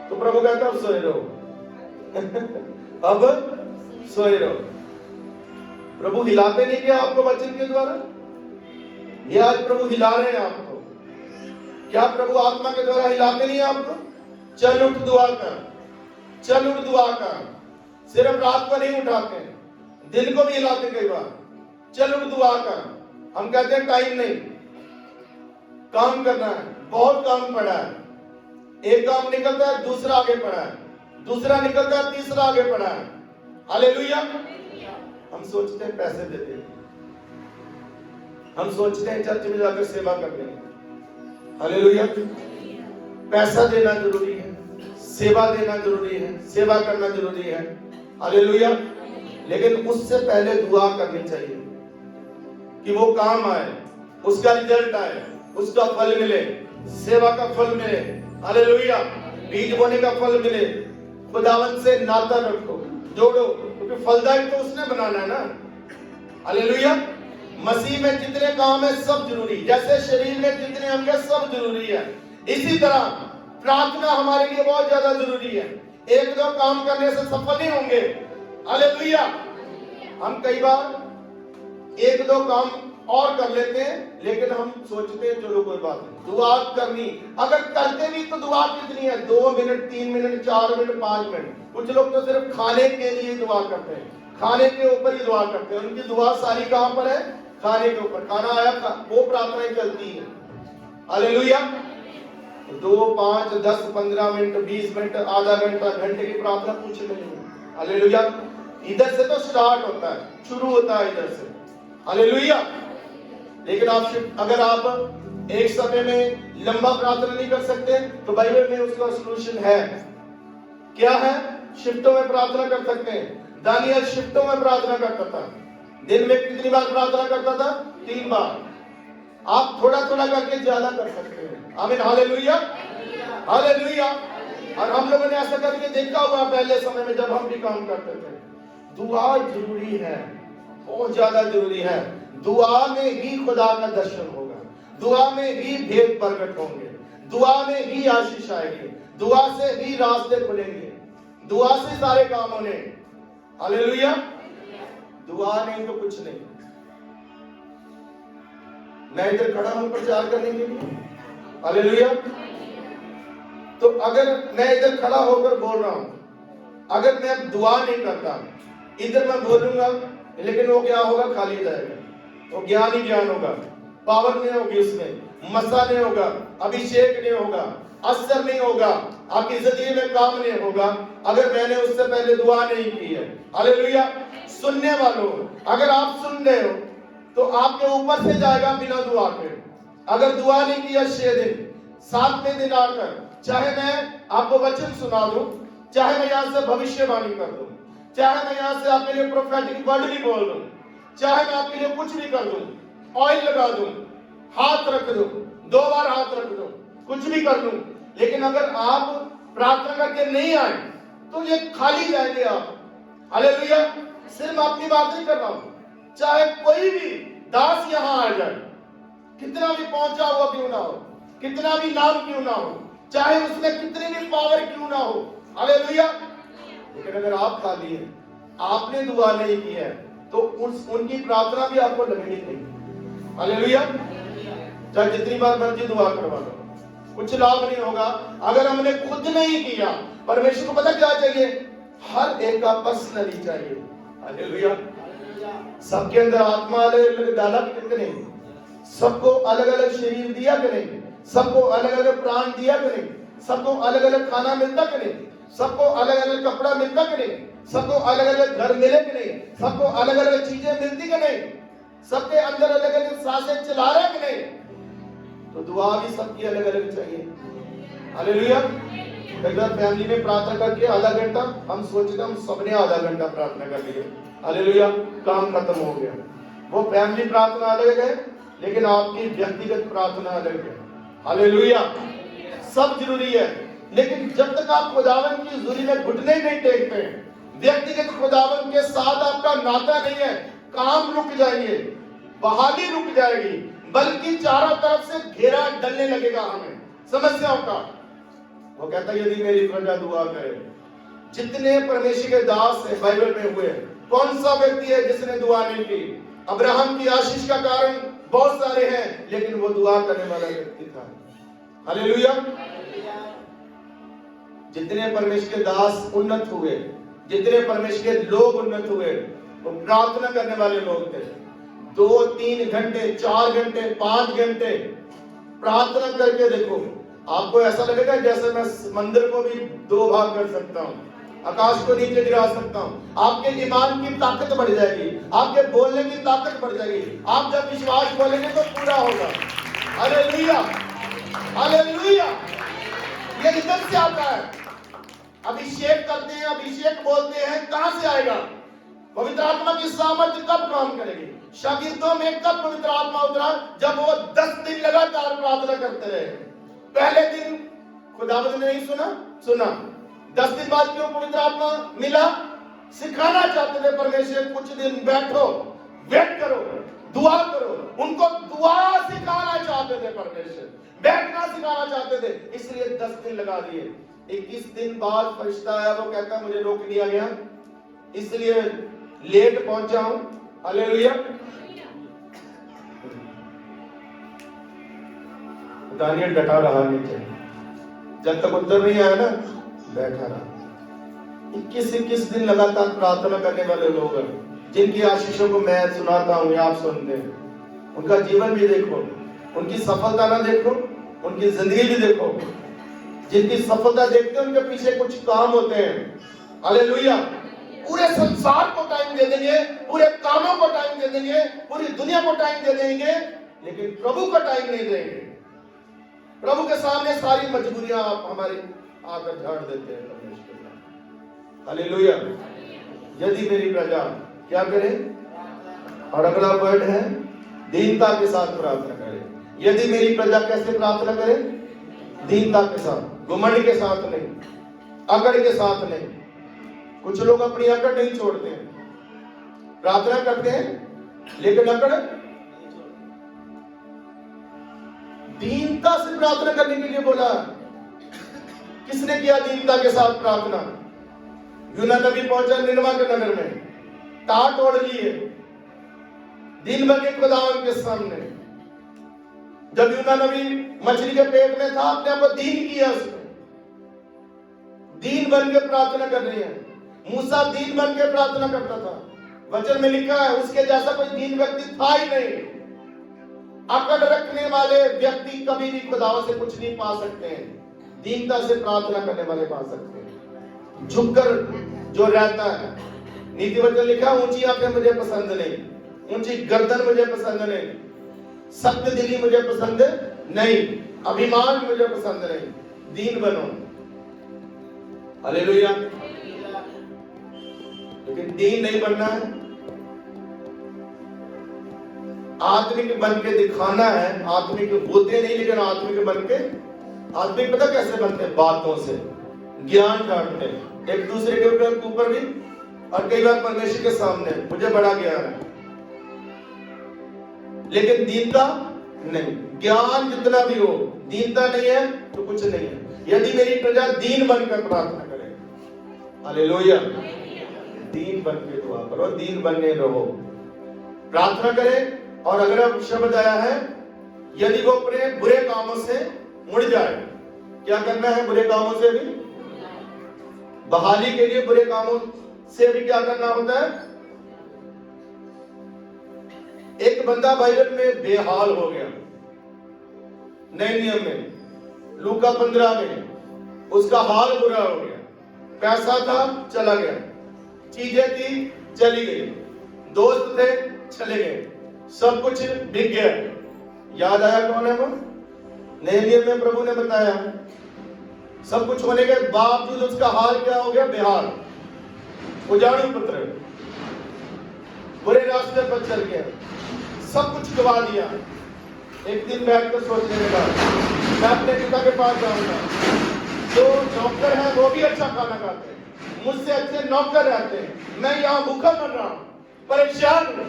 तो प्रभु कहता है अब सोए रहो अब सोए रहो। प्रभु हिलाते नहीं क्या आपको वचन के द्वारा? ये आज प्रभु हिला रहे हैं आपको। क्या प्रभु आत्मा के द्वारा हिलाते नहीं आपको? चल उठ दुआ कर, चल उठ दुआ कर। सिर्फ रात को नहीं उठाते, दिन को भी हिलाते कई बार। चल उठ दुआ कर। हम कहते हैं टाइम नहीं, काम करना है, बहुत काम पड़ा है। एक काम निकलता है, दूसरा आगे पड़ा है, दूसरा निकलता है, तीसरा आगे पड़ा है, हालेलुया। हम सोचते हैं पैसे दे देंगे, हम सोचते हैं चर्च में जाकर सेवा कर लेंगे, हालेलुया। पैसा देना जरूरी है, सेवा देना जरूरी है, सेवा करना जरूरी है, हालेलुया। लेकिन उससे पहले दुआ करनी चाहिए कि वो काम आए, उसका रिजल्ट आए, उसका फल मिले, सेवा का फल मिले, हालेलुया। बीज बोने का फल मिले। खुदावंत से नाता रखो, जोड़ो, क्योंकि फलदायक तो उसने बनाना है ना, हालेलुया। मसीह में जितने काम है सब जरूरी, जैसे शरीर में जितने अंग है सब जरूरी है, इसी तरह प्रार्थना हमारे लिए बहुत ज्यादा जरूरी है। एक दो काम करने से सफल नहीं होंगे, हालेलुया। हम कई बार एक दो काम और कर लेते हैं, लेकिन हम सोचते हैं चलो कोई बात नहीं, दुआ करनी, अगर करते भी तो दुआ कितनी है? 2 मिनट, 3 मिनट, 4 मिनट, 5 मिनट। कुछ लोग तो सिर्फ खाने के लिए दुआ करते हैं, खाने के ऊपर ही दुआ करते हैं, उनकी दुआ सारी कहां पर है? खाने के ऊपर। खाना आया, वो प्रार्थनाएं चलती है, हालेलुया। 2, 5, 10, 15 मिनट, 20 मिनट, आधा घंटा, घंटे की प्रार्थना कुछ नहीं है, हालेलुया। इधर से तो स्टार्ट होता है, शुरू होता है इधर से, हालेलुया। लेकिन अगर आप एक समय में लंबा प्रार्थना नहीं कर सकते तो बाइबल में उसका सॉल्यूशन है। क्या है? शिफ्टों में प्रार्थना कर सकते हैं। दानियल शिफ्टों में प्रार्थना करता था। दिन में कितनी बार प्रार्थना करता था? 3 बार। आप थोड़ा थोड़ा करके ज्यादा कर सकते हैं, आमीन, हालेलुया, हालेलुया। और हम लोगों ने ऐसा करके देखा हुआ पहले समय में जब हम भी काम करते थे। दुआ जरूरी है, बहुत ज्यादा जरूरी है। दुआ में ही खुदा का दर्शन होगा, दुआ में ही भेद प्रकट होंगे, दुआ में ही आशीष आएगी, दुआ से ही रास्ते खुलेंगे, दुआ से सारे काम होने, हालेलुया। दुआ नहीं तो कुछ नहीं। मैं इधर खड़ा हूं प्रचार करने के लिए, हालेलुया। तो अगर मैं इधर खड़ा होकर बोल रहा हूं अगर मैं दुआ नहीं करता, इधर मैं बोलूंगा लेकिन वो क्या होगा, खाली जाएगा, वो ज्ञान ही ज्ञान होगा, पावर नहीं होगी उसमें, मसा नहीं होगा, अभिषेक नहीं होगा, असर नहीं होगा, आपकी जिंदगी में काम नहीं होगा अगर मैंने उससे पहले दुआ नहीं की है। हालेलुया। सुनने वालों, अगर आप सुन रहे हो तो आपके ऊपर से जाएगा बिना दुआ के। अगर दुआ नहीं किया 6 दिन, 7वें दिन आकर चाहे मैं आपको वचन सुना दूं, चाहे मैं यहाँ से भविष्यवाणी कर दूं, चाहे मैं यहाँ से आपके लिए प्रोफेटिक वर्ड भी बोल दूं, चाहे मैं आपके लिए कुछ भी कर दूं, ऑयल लगा दूं, हाथ रख दूं, 2 बार हाथ रख दूं, कुछ भी कर दूं, लेकिन अगर आप प्रार्थना करके नहीं आए तो ये खाली जाएंगे आप। हालेलुया। सिर्फ अपनी बात नहीं कर रहा हूं, चाहे कोई भी दास यहां आ जाए, कितना भी पहुंचा हुआ क्यों ना हो, कितना भी नाम क्यों ना हो, चाहे उसमें कितनी भी पावर क्यों ना हो, हालेलुया, लेकिन अगर आप खाली हैं, आपने दुआ नहीं की है तो उनकी प्रार्थना भी आपको लगनी नहीं। हालेलुया। चाहे जितनी बार मर्जी दुआ करवा लो, कुछ लाभ नहीं होगा अगर हमने खुद नहीं किया। परमेश्वर को पता क्या चाहिए, हर एक का पर्सनली चाहिए। हालेलुया। सबके अंदर आत्मा अलग अलग डाला कि नहीं, सबको अलग अलग शरीर दिया कि नहीं, सबको अलग अलग प्राण दिया कि नहीं, सबको अलग अलग खाना मिलता कि नहीं, सबको अलग अलग कपड़ा मिलता कि नहीं, सबको अलग अलग घर मिले कि नहीं, सबको अलग अलग चीजें मिलती कि नहीं, सबके अंदर अलग अलग सांसें चला रहे कि नहीं, तो दुआ भी सबकी अलग अलग चाहिए। हालेलुया। कई बार फैमिली में प्रार्थना करके आधा घंटा हम सोचते हम सबने आधा घंटा प्रार्थना कर लिया, हालेलुया, काम खत्म हो गया। वो फैमिली प्रार्थना अलग है लेकिन आपकी व्यक्तिगत प्रार्थना अलग है। हालेलुया। सब जरूरी है, लेकिन जब तक आप खुदावन की हुजूरी में घुटने नहीं टेकते, व्यक्तिगत खुदावन के साथ आपका नाता नहीं है, काम रुक जाएंगे, बहाली रुक जाएगी, बल्कि चारों तरफ से घेरा डलने लगेगा हमें समस्याओं का। वो कहता है यदि मेरी प्रजा दुआ करे, जितने परमेश्वर के दास है बाइबल में हुए, कौन सा व्यक्ति है जिसने दुआ नहीं की? अब्राहम की आशीष का कारण बहुत सारे हैं, लेकिन वो दुआ करने वाला व्यक्ति था। हालेलुया। जितने परमेश्वर के दास उन्नत हुए, जितने परमेश्वर के लोग उन्नत हुए, वो प्रार्थना करने वाले लोग थे। 2-3 घंटे, 4 घंटे, 5 घंटे प्रार्थना करके देखो, आपको ऐसा लगेगा जैसे मैं मंदिर को भी 2 भाग कर सकता हूं, आकाश को नीचे गिरा सकता हूं। आपके ईमान की ताकत बढ़ जाएगी, आपके बोलने की ताकत बढ़ जाएगी। आप जब विश्वास बोलेंगे तो पूरा होगा। Hallelujah, hallelujah. ये इधर से आता है। अभिषेक करते हैं, अभिषेक बोलते हैं, कहां से आएगा? पवित्र आत्मा की सामर्थ्य कब काम करेगी? शागिर्दों में कब पवित्र आत्मा उतरा? जब वो 10 दिन लगातार प्रार्थना करते रहे। पहले दिन खुदावंद ने नहीं सुना, 10 दिन बाद क्यों पवित्र आत्मा मिला? सिखाना चाहते थे परमेश्वर, कुछ दिन बैठो, वेट करो, दुआ करो। उनको दुआ सिखाना चाहते थे परमेश्वर, बैठना सिखाना चाहते थे, इसलिए 10 दिन लगा दिए। 21 दिन बाद फरिश्ता आया, वो कहता मुझे रोक लिया गया इसलिए लेट पहुंचा हूं। हालेलुया। दानियल डटा रहा नीचे, जब तक उत्तर नहीं आया ना बैठा रहा। 21 दिन लगातार प्रार्थना करने वाले लोग हैं, जिनकी आशीषों को मैं सुनाता हूं या आप सुनते हैं। उनका जीवन भी देखो, उनकी सफलता ना देखो, उनकी जिंदगी भी देखो। जिनकी सफलता देखते हैं उनके पीछे कुछ काम होते हैं। हालेलुया। पूरे संसार को टाइम दे देंगे, पूरे कामों को टाइम दे देंगे, पूरी दुनिया को टाइम दे देंगे, लेकिन प्रभु को टाइम नहीं देंगे। प्रभु के सामने सारी मजबूरियां आप हमारी आकर झाड़ देते हैं परमेश्वर। हालेलुया। यदि मेरी प्रजा क्या करे, और अगला वर्ड है दीनता के साथ प्रार्थना करे। यदि मेरी प्रजा कैसे प्रार्थना करे? दीनता के साथ, घमंड के साथ नहीं, अकड़ के साथ नहीं। कुछ लोग अपनी अकड़ नहीं छोड़ते हैं, प्रार्थना करते हैं लेकिन अकड़। दीनता से प्रार्थना करने के लिए बोला। किसने किया दीनता के साथ प्रार्थना? यूना नबी पहुंचा निनवा के नगर में, टाट ओढ़ लिए, दिन भर के खुदावन के सामने। जब यूना नबी मछली के पेट में था, अपने आप को दीन किया, उसने दीन बन के प्रार्थना कर रही है। मूसा दीन बन के प्रार्थना करता था। वचन में लिखा है उसके जैसा कोई दीन व्यक्ति था ही नहीं। अकड़ रखने वाले व्यक्ति कभी भी खुदाओं से कुछ नहीं पा सकते हैं, दीनता से प्रार्थना करने वाले पा सकते हैं। झुककर जो रहता है, नीति वचन लिखा ऊंची आंखें मुझे पसंद नहीं, ऊंची गर्दन मुझे पसंद नहीं, सत्य दिली मुझे पसंद नहीं, अभिमान मुझे पसंद नहीं, दीन बनो। हालेलुया। लेकिन दीन नहीं बनना है, आत्मिक बन के दिखाना है। आत्मिक होते नहीं लेकिन आत्मिक बन के, आत्मिक पता कैसे बनते हैं? बातों से, ज्ञान झाड़ते हैं एक दूसरे के ऊपर भी, और कई बार परमेश्वर के सामने मुझे बड़ा ज्ञान है, लेकिन दीनता नहीं। ज्ञान जितना भी हो, दीनता नहीं है तो कुछ नहीं है। यदि मेरी प्रजा दीन बनकर प्रार्थना करे, हालेलुया, दीन बन के दुआ करो, दीन बनने रहो, प्रार्थना करे। और अगर अब शब्द आया है, यदि वो अपने बुरे कामों से मुड़ जाए, क्या करना है? बुरे कामों से भी बहाली के लिए बुरे कामों से भी क्या करना होता है? एक बंदा बाइबल में बेहाल हो गया, नए नियम में लूका 15 में उसका हाल बुरा हो गया। पैसा था चला गया, चीजें थी चली गई, दोस्त थे चले गए, सब कुछ बिक गया। याद आया कौन है वो? नए नियम में प्रभु ने बताया सब कुछ होने के बावजूद उसका हाल क्या हो गया? बेहाल, उजाड़ू पुत्र, बुरे रास्ते पर चल गया, सब कुछ गवा दिया। एक दिन बैठकर सोचने लगा मैं अपने पिता के पास जाऊंगा, जो नौकर है वो भी अच्छा खाना खाते हैं, मुझसे अच्छे नौकर रहते हैं, मैं यहाँ भूखा मर रहा हूँ, परेशान हूँ,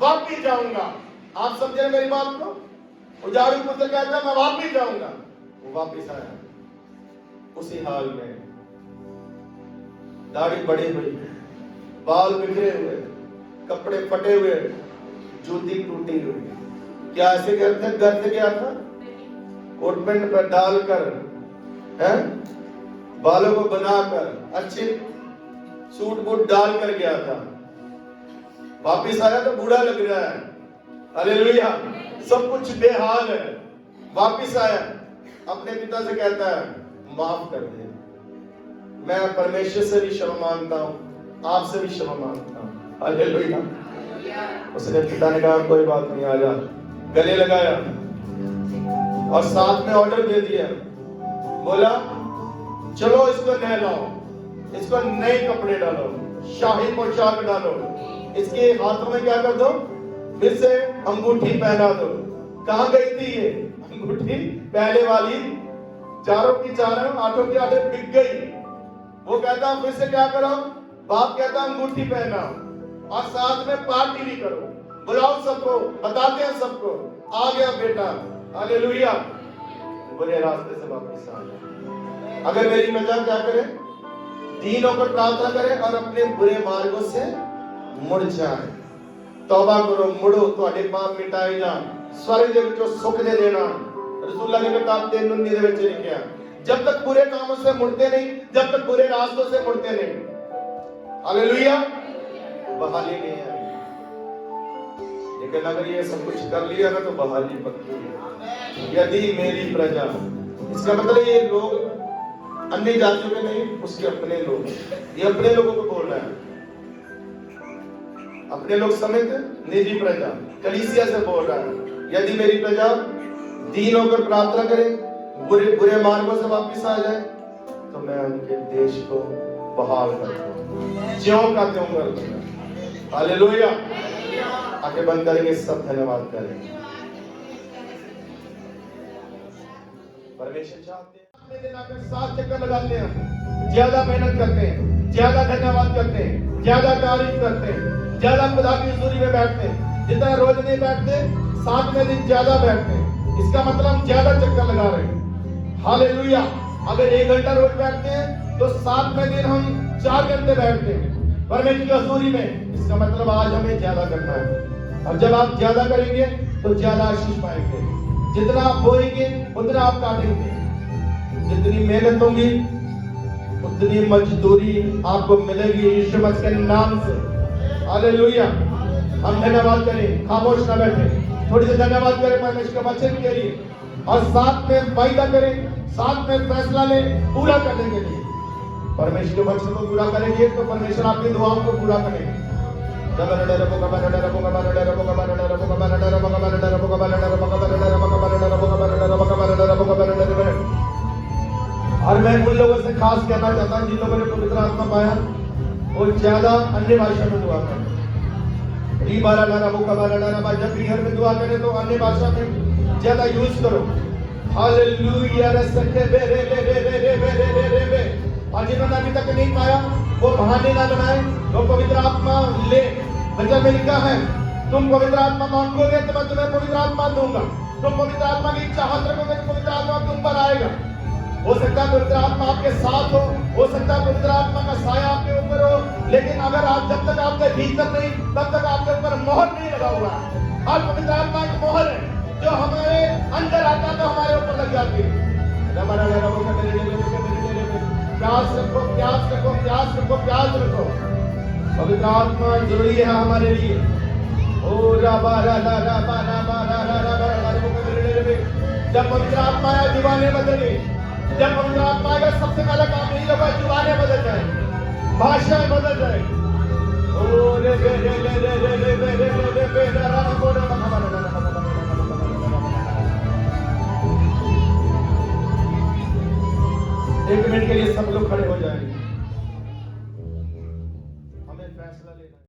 वापिस जाऊंगा। आप समझे ना मेरी बात को? उजाड़ू पुत्र कहता है मैं वापिस जाऊंगा। वो वापिस आया उसी हाल में, दाढ़ी बढ़ी हुई, बाल बिखरे हुए, कपड़े फटे हुए, जूती टूटी हुई। क्या ऐसे करते? घर से गया था, कोट पैंट पर डालकर, बालों को बनाकर, अच्छे सूट बूट डाल कर गया था, वापिस आया तो बूढ़ा लग रहा है। हालेलुया, सब कुछ बेहाल है। वापिस आया, अपने पिता से कहता है माफ कर दे, मैं परमेश्वर से भी क्षमा मांगता हूँ, आपसे भी क्षमा मांगता हूँ। हालेलुया। उसने पिता ने कहा कोई बात नहीं, आजा। गले लगाया और साथ में ऑर्डर दे दिया, बोला चलो इसको नहलाओ, इसको नए कपड़े डालो, शाही पोशाक डालो, इसके हाथों में क्या कर दो? फिर से अंगूठी पहना दो। कहां गई थी ये अंगूठी? पहले वाली चारों की चारों, आठों की आठे बिक गई। वो कहता फिर से क्या करो? बाप कहता अंगूठी पहनाओ और साथ में पार्टी भी करो, बुलाओ सबको, बताते हैं सबको आ गया बेटा। हालेलुया। बुरे रास्ते से वापस आ गया। अगर मेरी प्रजा क्या करे? दीन होकर प्रार्थना करे और अपने बुरे मार्गों से मुड़ जाए, तौबा करो, मुड़ो, ਤੁਹਾਡੇ पाप मिटाए जान, स्वर्ग ਦੇ ਵਿੱਚੋਂ सुख दे देना। रसूलुल्लाह की किताब 3:19 ਦੇ ਵਿੱਚ लिखा, जब तक बुरे कामों से मुड़ते नहीं, जब तक बुरे रास्तों से मुड़ते नहीं, हालेलुया, बहाली नहीं है। लेकिन अगर ये सब कुछ कर लिया ना तो बहाली पक्की है। यदि मेरी प्रजा, इसका मतलब ये लोग अन्य जातियों के नहीं, उसके अपने लोग, ये अपने लोगों को बोल रहा है, अपने लोग समेत निजी प्रजा, कलीसिया से बोल रहा है। यदि मेरी प्रजा दीन होकर प्रार्थना करे, बुरे मार्गों से वापस आ जाए, तो मैं उनके देश को बहाल कर दूंगा, ज्यों का त्यों कर दूंगा। हालेलुया। आगे बंद करेंगे, सब धन्यवाद करेंगे। परमेश्वर चाहते हैं अपने दिन आकर 7 चक्कर लगाते हैं, ज्यादा मेहनत करते हैं, ज्यादा धन्यवाद करते हैं, ज्यादा तारीफ करते हैं, ज्यादा खुदा की हजूरी में बैठते हैं। जितना रोज नहीं बैठते, 7वें दिन ज्यादा बैठते हैं। इसका मतलब हम ज्यादा चक्कर लगा रहे हैं। हालेलुया। अगर 1 घंटा रोज बैठते हैं तो 7वें दिन हम 4 घंटे बैठते हैं परमेश्वर की हजूरी में। इसका मतलब आज हमें ज्यादा करना है। और जब आप ज्यादा करेंगे तो ज्यादा आशीष पाएंगे। जितना आप बोएंगे उतना आप काटेंगे। जितनी मेहनत होगी उतनी मजदूरी आपको मिलेगी यीशु मसीह के नाम से। हालेलुया। हम धन्यवाद करें, खामोश ना बैठे, थोड़ी सी धन्यवाद करें परमेश्वर के वचन के लिए और साथ में वायदा करें, साथ में फैसला लें पूरा करने के लिए। परमेश्वर के वचन को पूरा करेंगे तो परमेश्वर आपकी दुआओं को पूरा करेंगे। और मैं उन लोगों से खास कहना चाहता हूं जिन लोगों ने पवित्र आत्मा पाया वो ज्यादा अन्य भाषा में दुआ करें। जब भी घर में दुआ करें तो अन्य भाषा में ज्यादा यूज करो। हालेलुया। और जिन्होंने अभी तक नहीं पाया वो बहाने ना बनाए, वो पवित्र आत्मा ले। वचन में लिखा है तुम पवित्र आत्मा मांगोगे तो मैं तुम्हें पवित्र आत्मा दूंगा। तुम पवित्र आत्मा की चाहत रखोगे तो पवित्र आत्मा तुम पर आएगा। हो सकता है पवित्र आत्मा आपके साथ हो सकता है पवित्र आत्मा का साया आपके ऊपर हो, लेकिन अगर आप जब तक आपके भीतर नहीं तब तक आपके ऊपर मोहर नहीं लगा हुआ है। और पवित्र आत्मा एक मोहर है जो हमारे अंदर आता तो हमारे ऊपर लग जाती है। प्यास रखो, प्यास रखो, प्यास रखो, प्यास रखो। पवित्र आत्मा जरूरी है हमारे लिए। ओ राबा रा रा रा बा रा बा रा रा रा बा रा रा। जब पवित्र आत्मा आया दीवाने बदले। जब पवित्र आत्मा आएगा सबसे पहला काम यही होगा दीवाने बदल जाए, भाषाएं बदल जाए। ओ रे रे रे रे रे रे रे रे रे रे रे रा रा को रा रा रा रा। एक मिनट के लिए सब लोग खड़े हो जाएं।